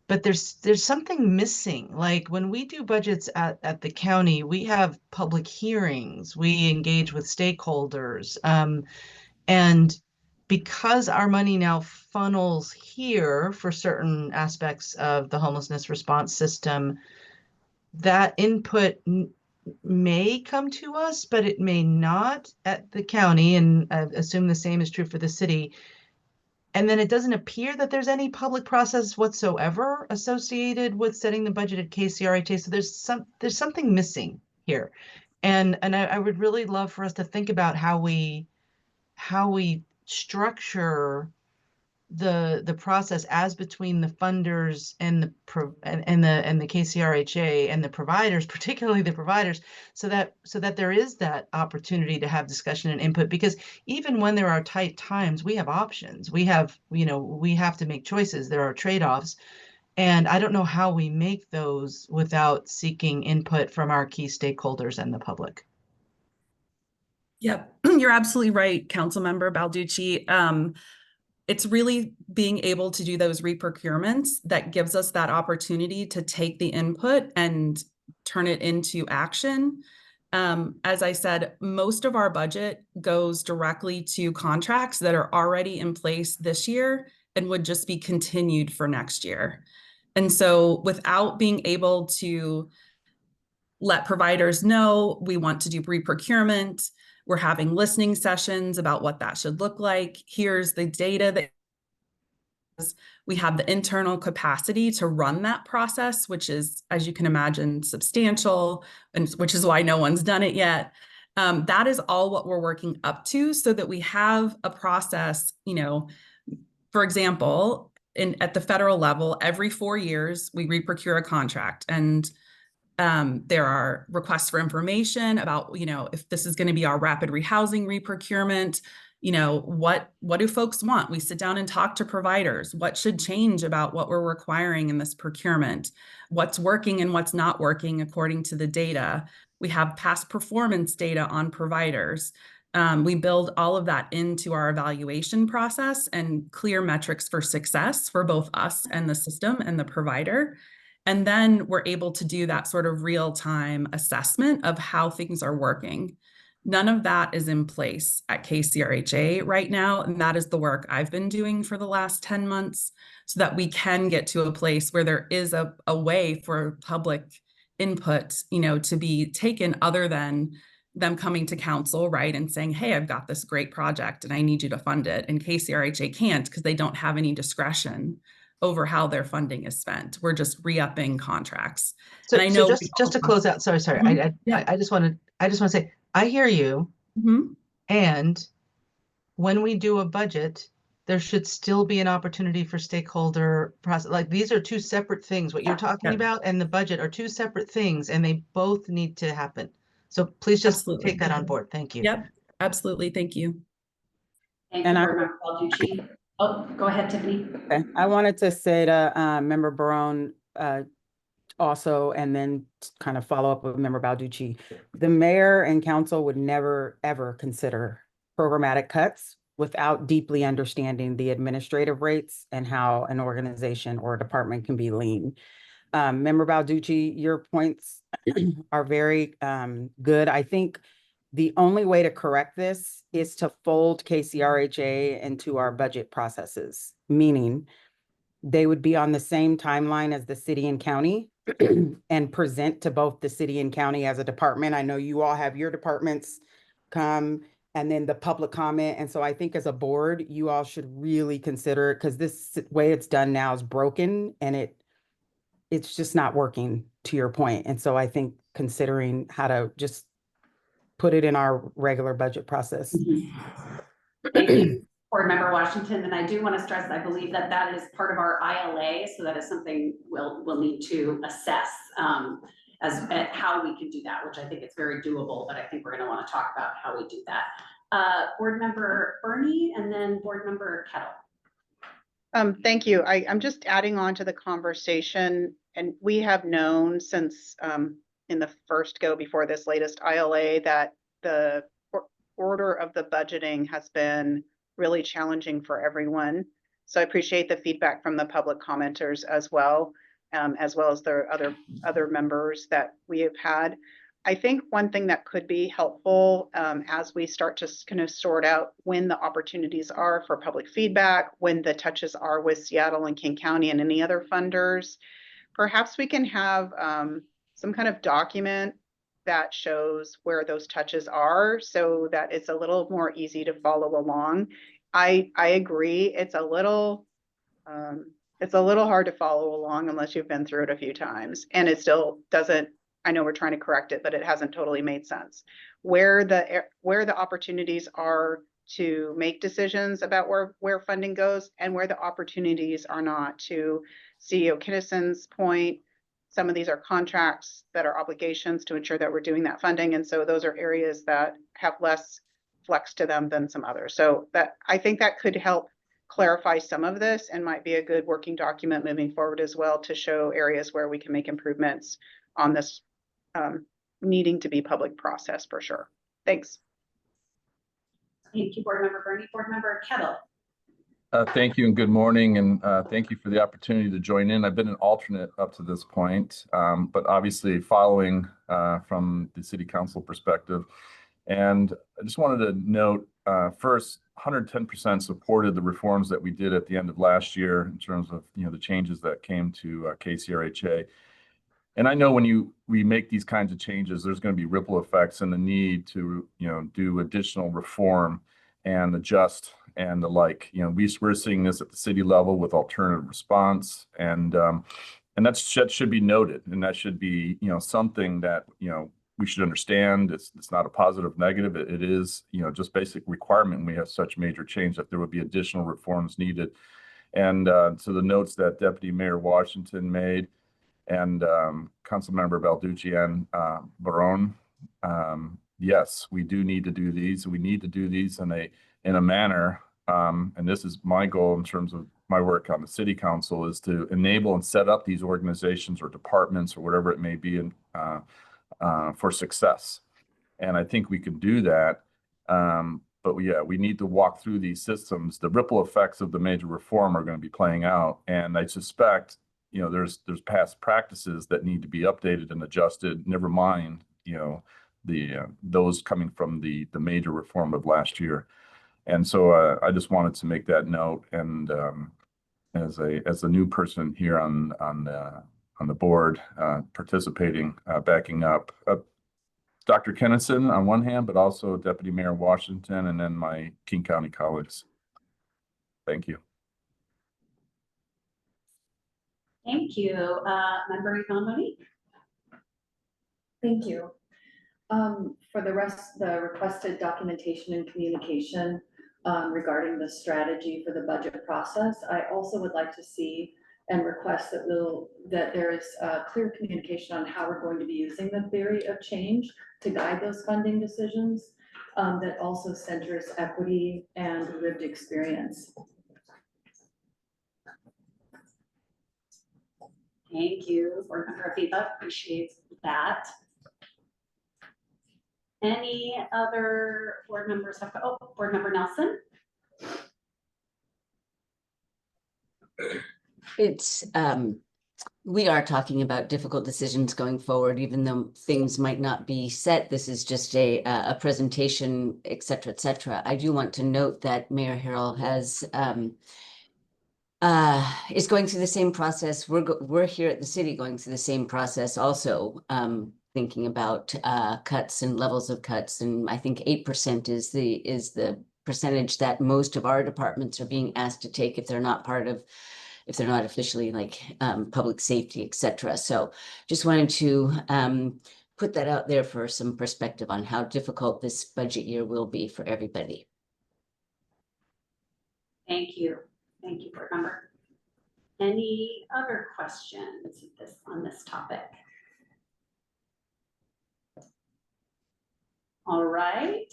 but there's something missing. Like when we do budgets at the county, we have public hearings, we engage with stakeholders, and because our money now funnels here for certain aspects of the homelessness response system, that input may come to us, but it may not at the county, and I assume the same is true for the city. And then it doesn't appear that there's any public process whatsoever associated with setting the budget at KCRHA. So there's something missing here. And I would really love for us to think about how we structure the process as between the funders and the KCRHA and the providers, particularly the providers, so that there is that opportunity to have discussion and input. Because even when there are tight times, we have options. We have, you know, we have to make choices. There are trade-offs. And I don't know how we make those without seeking input from our key stakeholders and the public. Yep, you're absolutely right, Councilmember Balducci. It's really being able to do those reprocurements that gives us that opportunity to take the input and turn it into action. As I said, most of our budget goes directly to contracts that are already in place this year and would just be continued for next year. And so without being able to let providers know we want to do reprocurement, we're having listening sessions about what that should look like. Here's the data that we have the internal capacity to run that process, which is, as you can imagine, substantial, and which is why no one's done it yet. That is all what we're working up to, so that we have a process, you know, for example, at the federal level, every 4 years, we reprocure a contract, and there are requests for information about, you know, if this is going to be our rapid rehousing reprocurement, you know, what do folks want? We sit down and talk to providers. What should change about what we're requiring in this procurement? What's working and what's not working according to the data? We have past performance data on providers. We build all of that into our evaluation process and clear metrics for success for both us and the system and the provider. And then we're able to do that sort of real-time assessment of how things are working. None of that is in place at KCRHA right now. And that is the work I've been doing for the last 10 months, so that we can get to a place where there is a way for public input, you know, to be taken, other than them coming to council, right, and saying, hey, I've got this great project and I need you to fund it. And KCRHA can't, because they don't have any discretion over how their funding is spent. We're just re-upping contracts. So, and I know just to close out, sorry. Mm-hmm. I just want to say, I hear you. Mm-hmm. And when we do a budget, there should still be an opportunity for stakeholder process. Like, these are two separate things. What you're talking about and the budget are two separate things, and they both need to happen. So please just take that on board. Thank you. Yep, absolutely. Thank you. Thank you, Board Member Balducci. Oh, go ahead, Tiffany. Okay. I wanted to say to Member Barone also, and then kind of follow up with Member Balducci. The mayor and council would never, ever consider programmatic cuts without deeply understanding the administrative rates and how an organization or a department can be lean. Member Balducci, your points are very good. I think the only way to correct this is to fold KCRHA into our budget processes, meaning they would be on the same timeline as the city and county and present to both the city and county as a department. I know you all have your departments come and then the public comment. And so I think as a board, you all should really consider it because this way it's done now is broken and it's just not working, to your point. And so I think considering how to just put it in our regular budget process. Thank you, Board Member Washington. And I do want to stress, I believe that that is part of our ILA. So that is something we'll need to assess as at how we can do that, which I think it's very doable, but I think we're going to want to talk about how we do that. Board Member Bernie and then Board Member Kettle. Thank you. I'm just adding on to the conversation, and we have known since in the first go before this latest ILA that the order of the budgeting has been really challenging for everyone. So I appreciate the feedback from the public commenters as well as the other members that we have had. I think one thing that could be helpful as we start to kind of sort out when the opportunities are for public feedback, when the touches are with Seattle and King County and any other funders, perhaps we can have some kind of document that shows where those touches are so that it's a little more easy to follow along. I agree, it's a little hard to follow along unless you've been through it a few times, and it still doesn't. I know we're trying to correct it, but it hasn't totally made sense. Where the opportunities are to make decisions about where funding goes and where the opportunities are not. To CEO Kinnison's point, some of these are contracts that are obligations to ensure that we're doing that funding. And so those are areas that have less flex to them than some others. So that I think that could help clarify some of this and might be a good working document moving forward as well to show areas where we can make improvements on this needing to be public process for sure. Thanks. Thank you, Board Member Bernie. Board Member Kettle. Thank you and good morning, and thank you for the opportunity to join in. I've been an alternate up to this point, but obviously following from the City Council perspective. And I just wanted to note, first, 110% supported the reforms that we did at the end of last year in terms of the changes that came to KCRHA. And I know when we make these kinds of changes, there's going to be ripple effects and the need to do additional reform and adjust and the like. We're seeing this at the city level with alternative response, and that should be noted, and that should be something that we should understand. It's not a positive negative. It is just basic requirement. We have such major change that there would be additional reforms needed. And so the notes that Deputy Mayor Washington made and Councilmember Balducci and Barone, yes, we do need to do these. We need to do these in a manner, and this is my goal in terms of my work on the City Council, is to enable and set up these organizations or departments or whatever it may be for success. And I think we can do that. But yeah, we need to walk through these systems. The ripple effects of the major reform are going to be playing out, and I suspect there's past practices that need to be updated and adjusted. Never mind, those coming from the major reform of last year. And so I just wanted to make that note. And as a new person here on the board, participating, backing up Dr. Kennison on one hand, but also Deputy Mayor Washington, and then my King County colleagues. Thank you. Thank you. Member Economy. Thank you. For the requested documentation and communication regarding the strategy for the budget process, I also would like to see and request that there is clear communication on how we're going to be using the theory of change to guide those funding decisions that also centers equity and lived experience. Thank you, Board Member Aviva. Appreciate that. Any other board members have? Oh, Board Member Nelson. It's, we are talking about difficult decisions going forward, even though things might not be set. This is just a presentation, et cetera, et cetera. I do want to note that Mayor Harrell has, is going through the same process. We're here at the city going through the same process also, thinking about cuts and levels of cuts. And I think 8% is the percentage that most of our departments are being asked to take if they're not officially like public safety, et cetera. So just wanted to put that out there for some perspective on how difficult this budget year will be for everybody. Thank you. Thank you, board member. Any other questions on this topic? All right.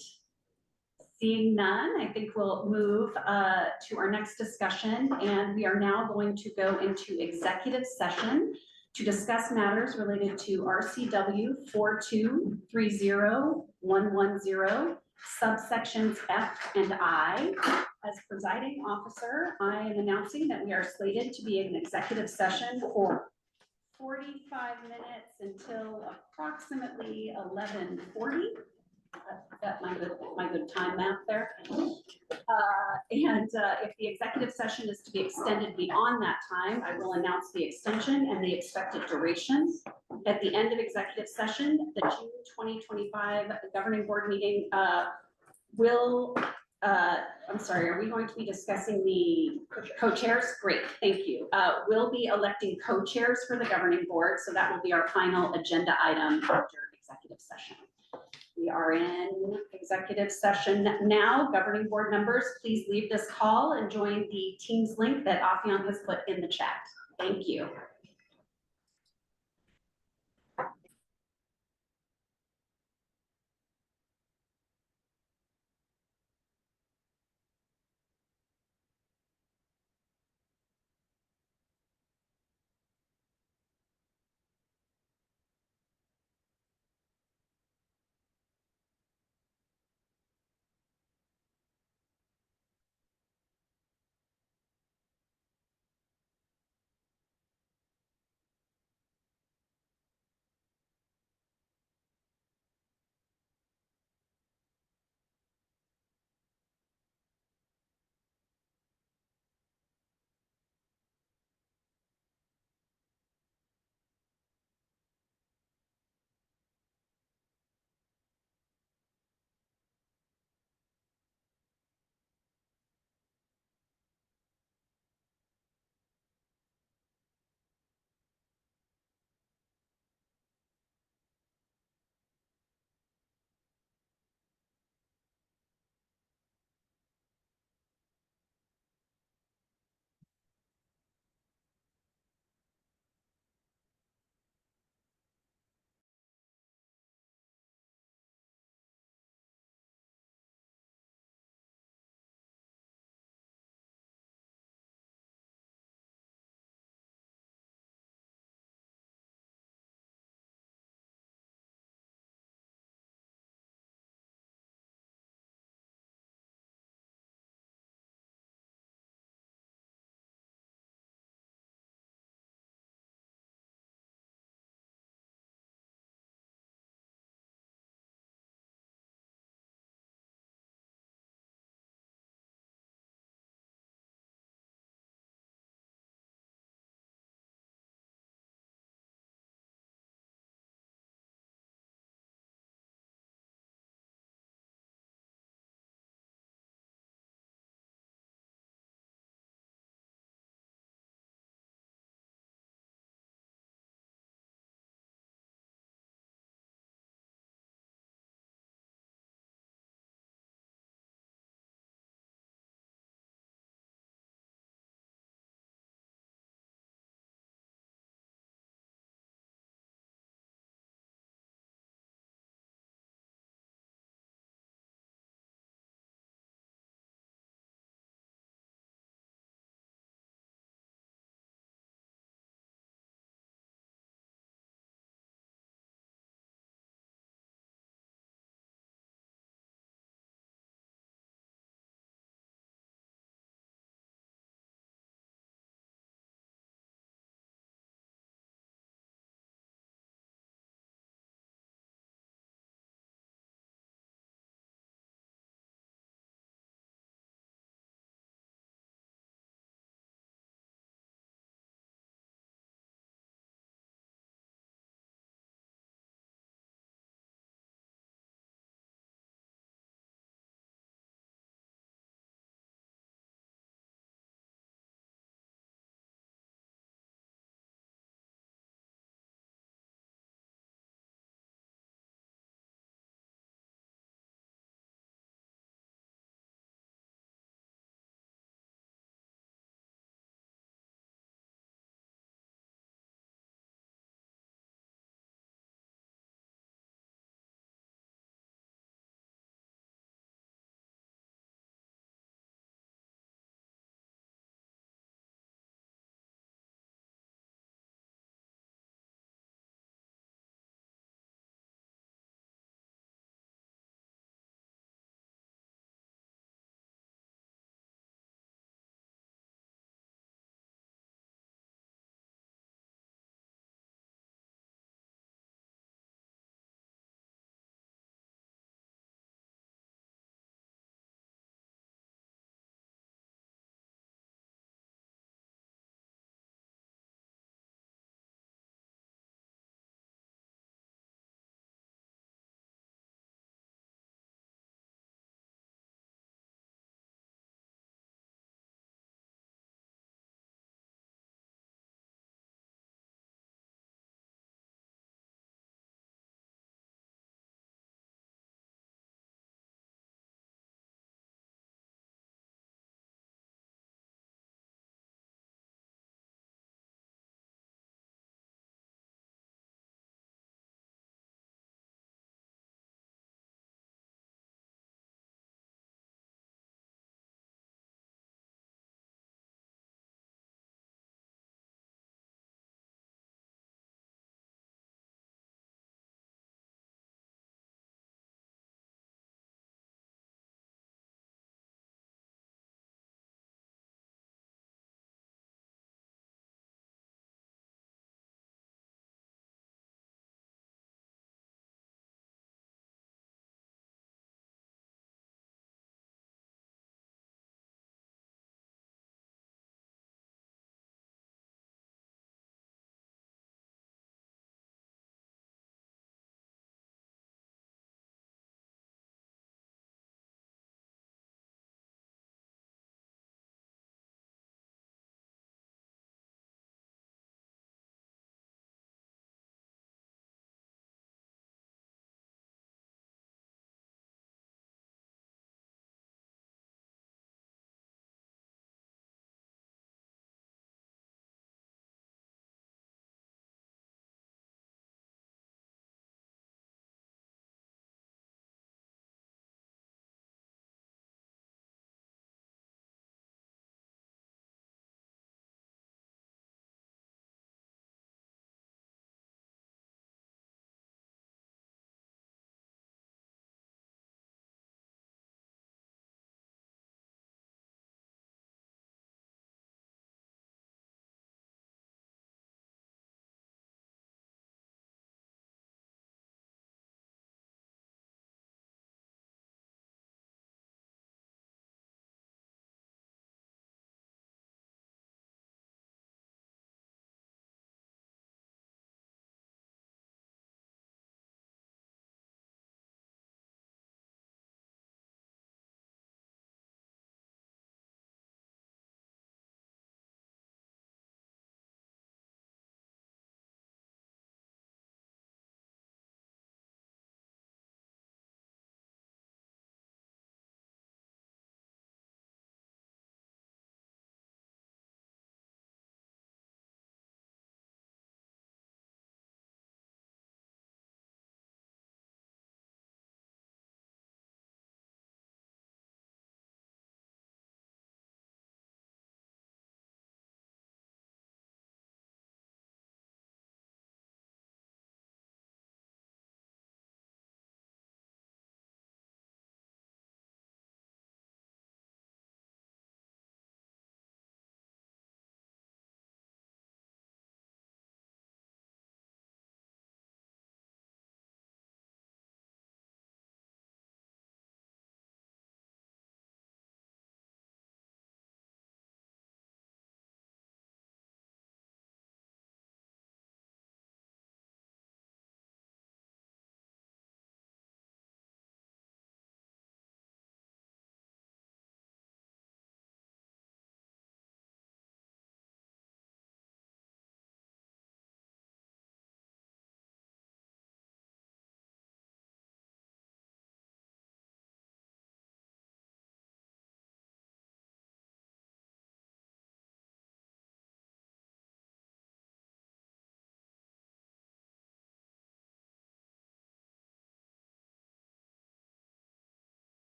Seeing none, I think we'll move to our next discussion, and we are now going to go into executive session to discuss matters related to RCW 4230110, subsections F and I. As presiding officer, I am announcing that we are slated to be in an executive session for 45 minutes until approximately 11:40. Got my good time math there. If the executive session is to be extended beyond that time, I will announce the extension and the expected duration. At the end of executive session, the June 2025 governing board meeting will, I'm sorry, are we going to be discussing the co-chairs? Great, thank you. We'll be electing co-chairs for the governing board, so that will be our final agenda item after executive session. We are in executive session now. Governing board members, please leave this call and join the Teams link that Afyan has put in the chat. Thank you.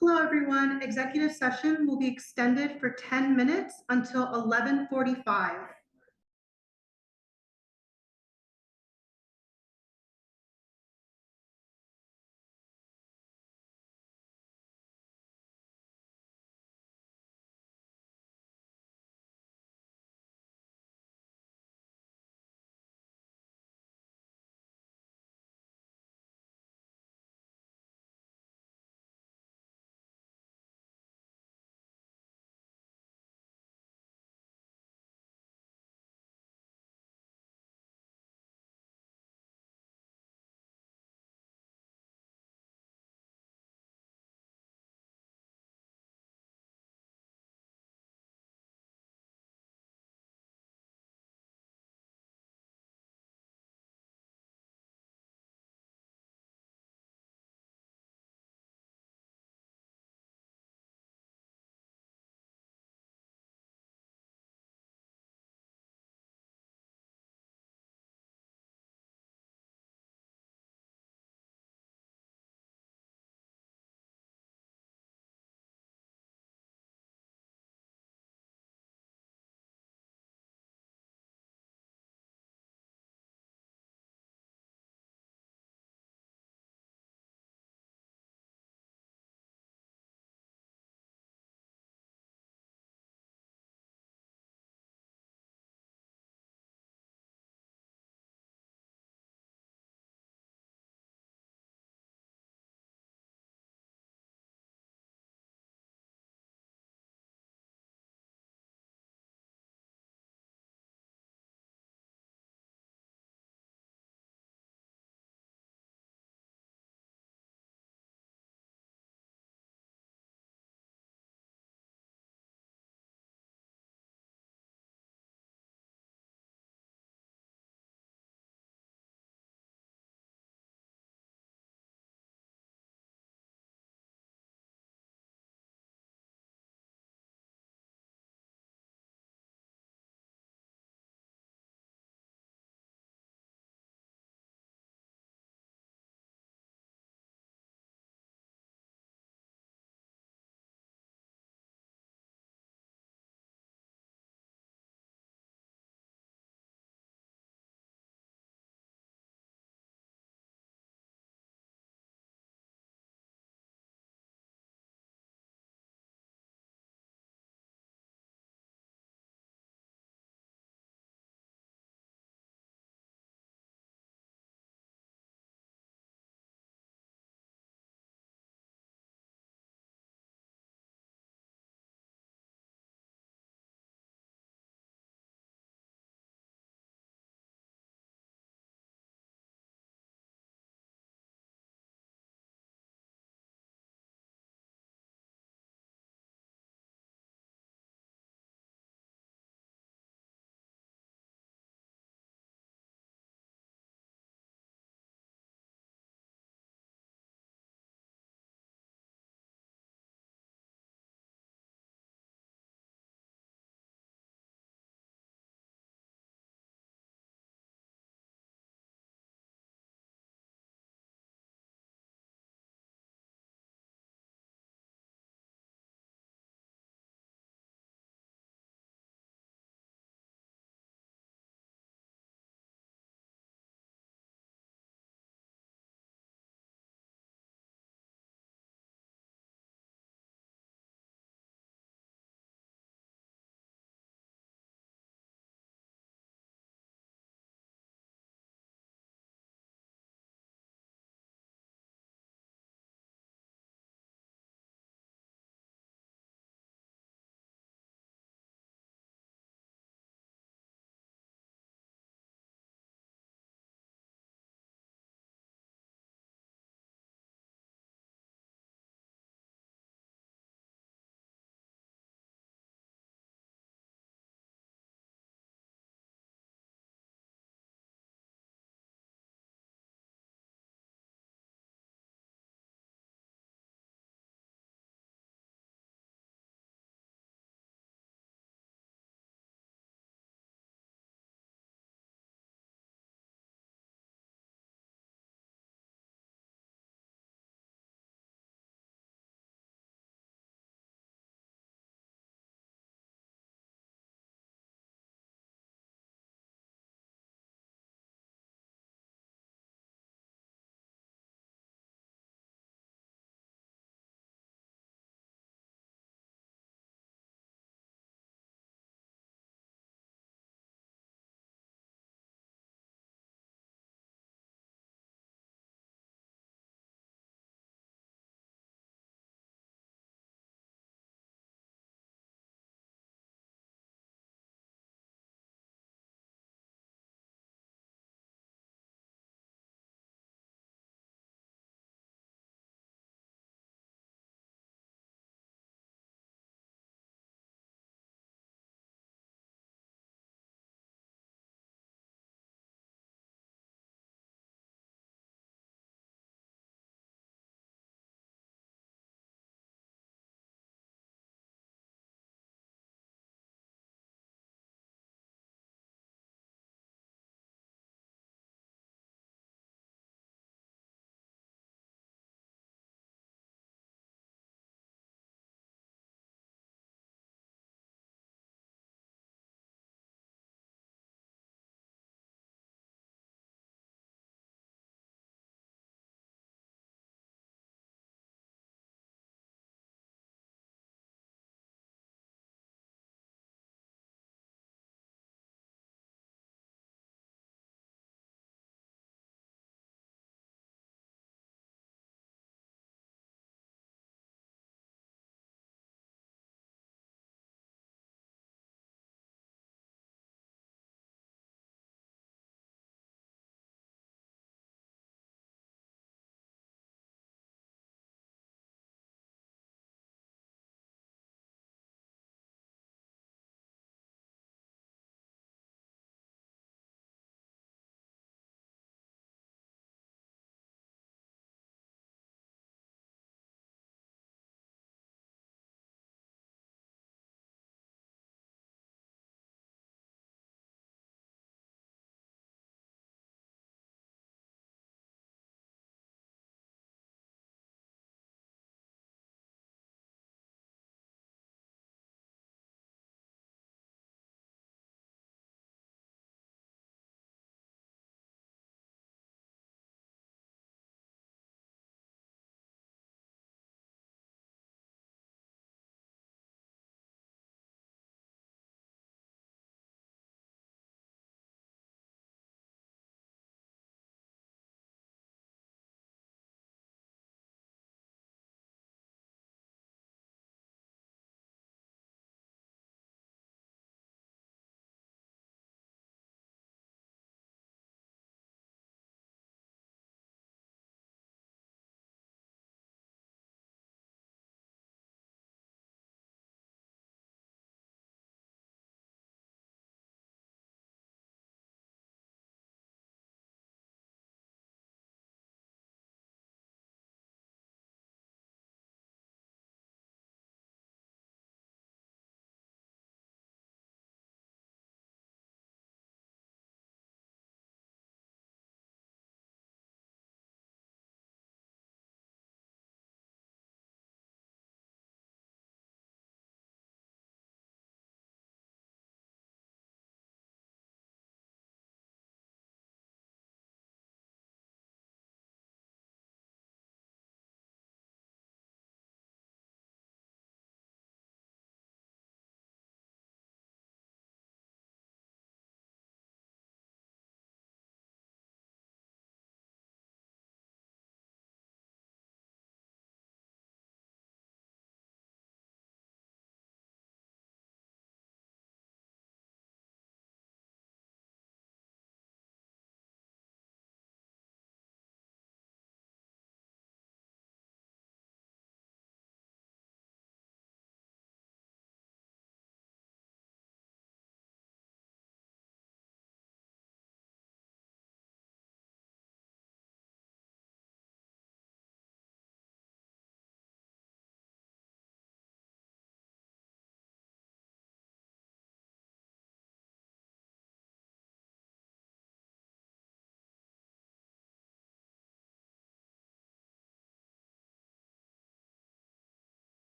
Hello, everyone. Executive session will be extended for 10 minutes until 11:45.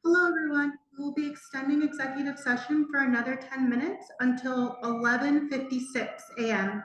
Hello, everyone. We'll be extending executive session for another 10 minutes until 11:56 a.m.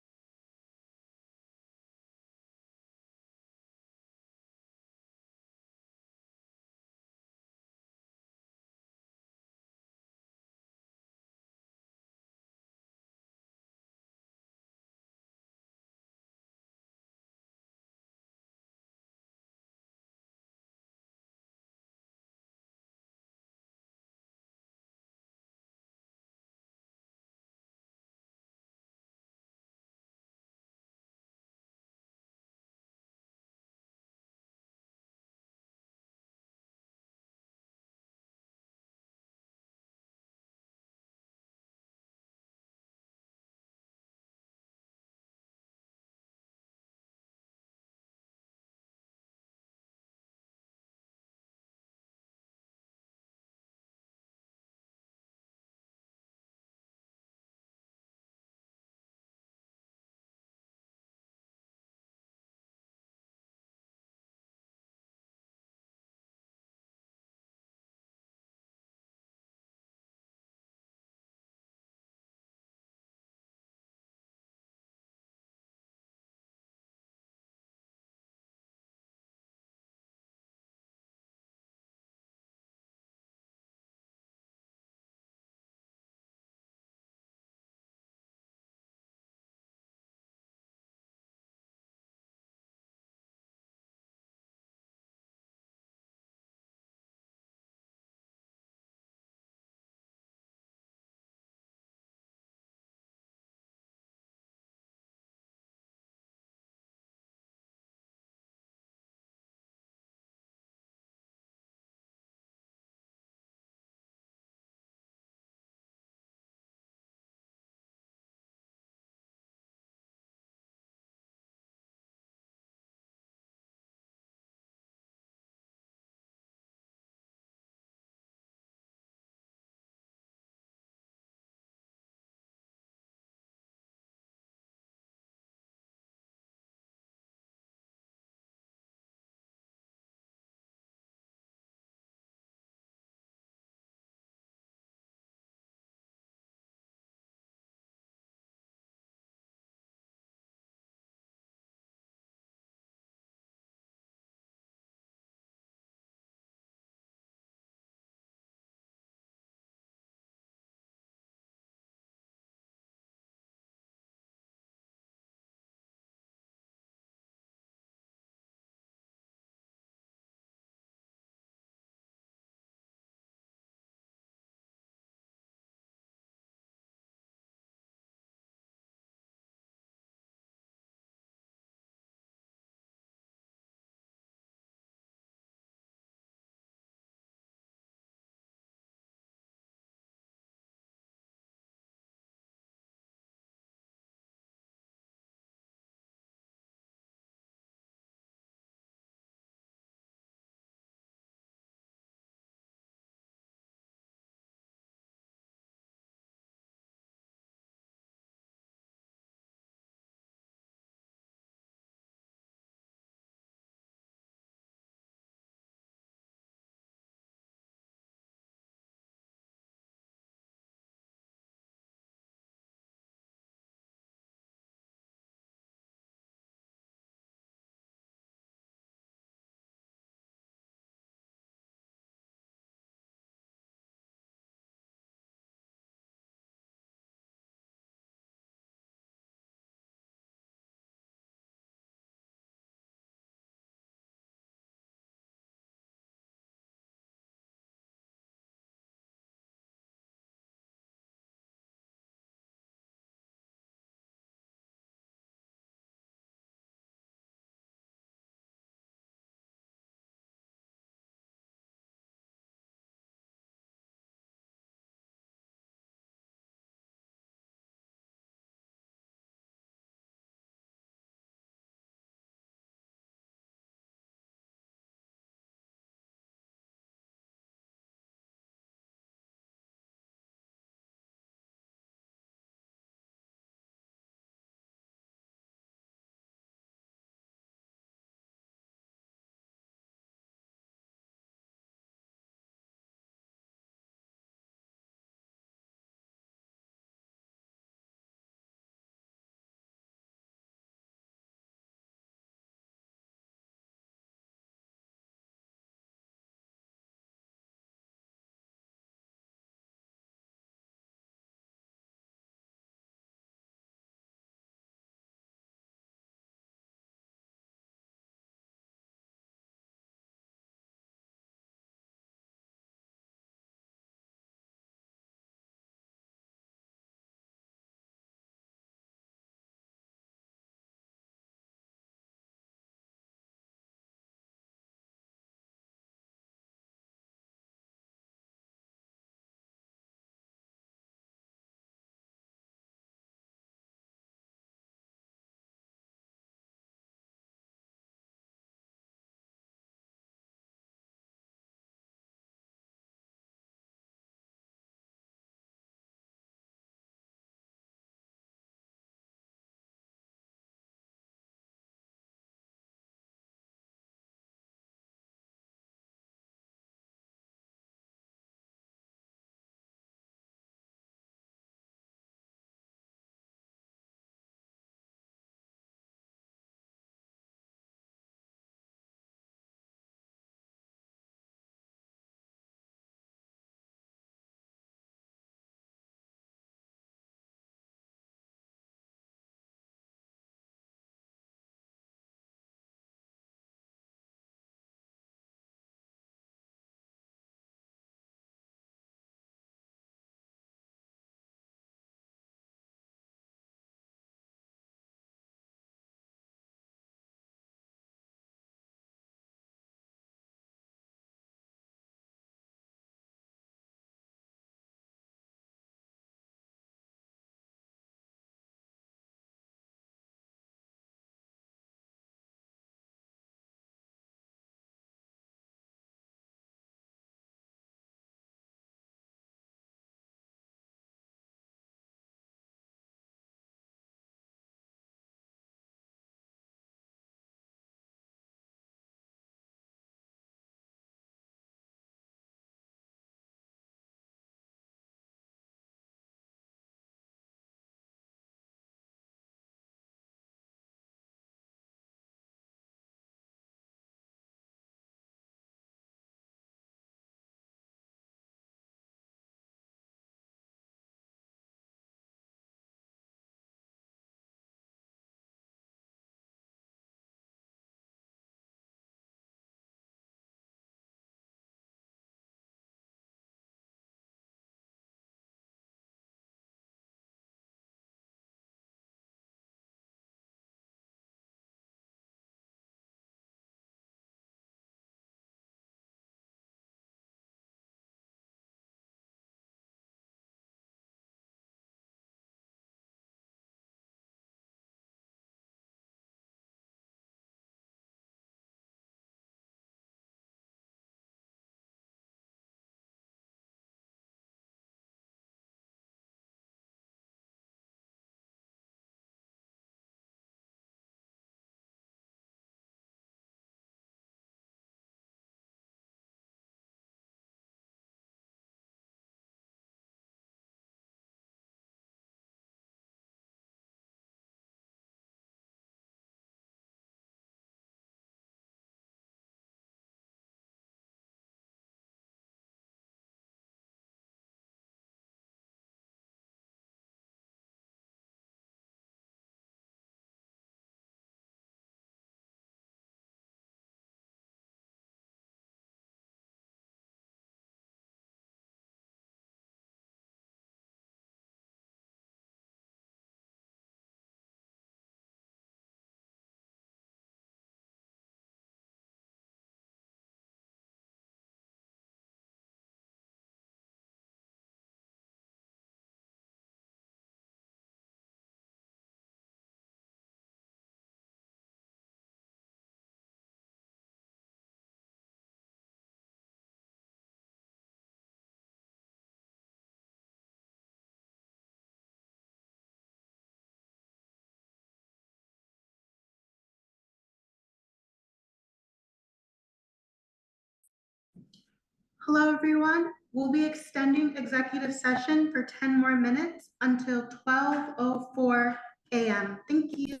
Hello, everyone. We'll be extending executive session for 10 more minutes until 12:04 a.m. Thank you.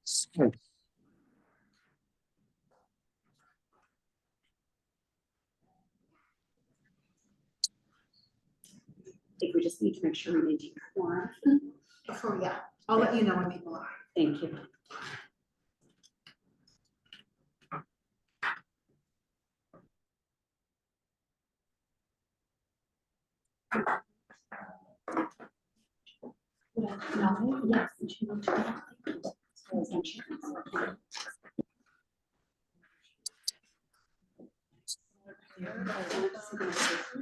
I think we just need to make sure we maintain quorum. So yeah, I'll let you know when people are. Thank you. Yes. and she went to the- so as insurance.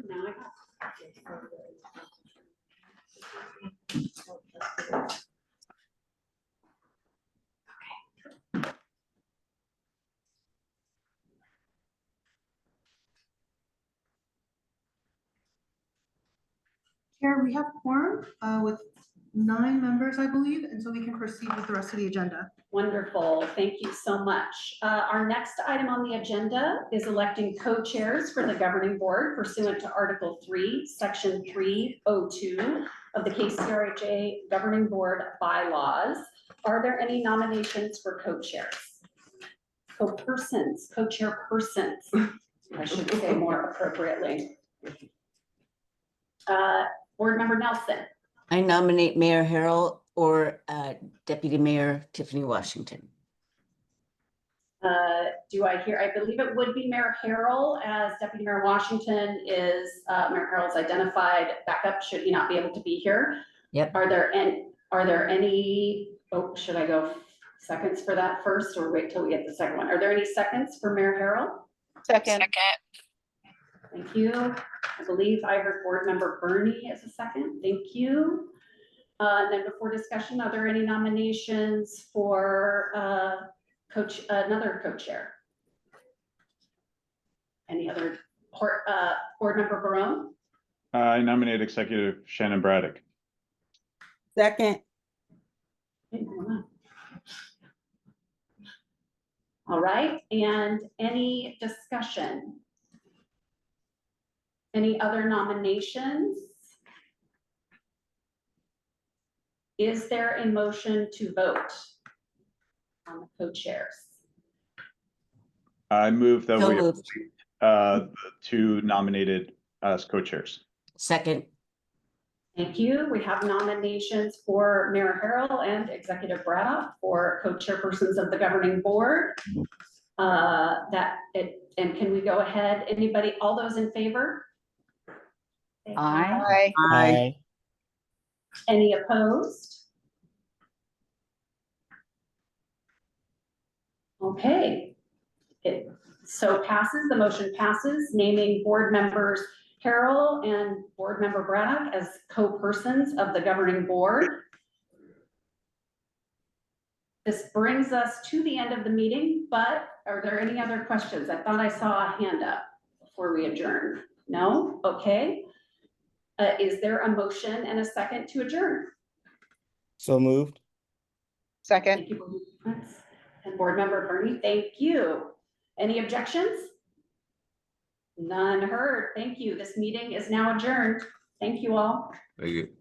Now I got- Chair, we have quorum with 9 members, I believe, and so we can proceed with the rest of the agenda. Wonderful, thank you so much. Our next item on the agenda is electing co-chairs for the governing board pursuant to Article 3, Section 302 of the KCRHA Governing Board bylaws. Are there any nominations for co-chairs? Co-persons, co-chairpersons, I should say more appropriately. Board Member Nelson. I nominate Mayor Harrell or Deputy Mayor Tiffany Washington. Do I hear, I believe it would be Mayor Harrell, as Deputy Mayor Washington is, Mayor Harrell's identified backup should he not be able to be here. Yep. Are there any, oh, should I go seconds for that first or wait till we get the second one? Are there any seconds for Mayor Harrell? Second. Thank you. I believe I heard Board Member Bernie as a second. Thank you. And then before discussion, are there any nominations for another co-chair? Any other Board Member Barone? I nominate Executive Shannon Braddock. Second. All right, and any discussion? Any other nominations? Is there a motion to vote on the co-chairs? I move that So we moved. the 2 nominated as co-chairs. Second. Thank you. We have nominations for Mayor Harrell and Executive Braddock for co-chairpersons of the governing board. And can we go ahead? Anybody, all those in favor? Aye. Aye. Any opposed? Okay. It so passes, the motion passes, naming board members Harrell and Board Member Braddock as co-persons of the governing board. This brings us to the end of the meeting, but are there any other questions? I thought I saw a hand up before we adjourn. No? Okay. Is there a motion and a second to adjourn? So moved. Second. Thank you, Board Member Prince and Board Member Bernie. Thank you. Any objections? None heard. Thank you. This meeting is now adjourned. Thank you all. Very good.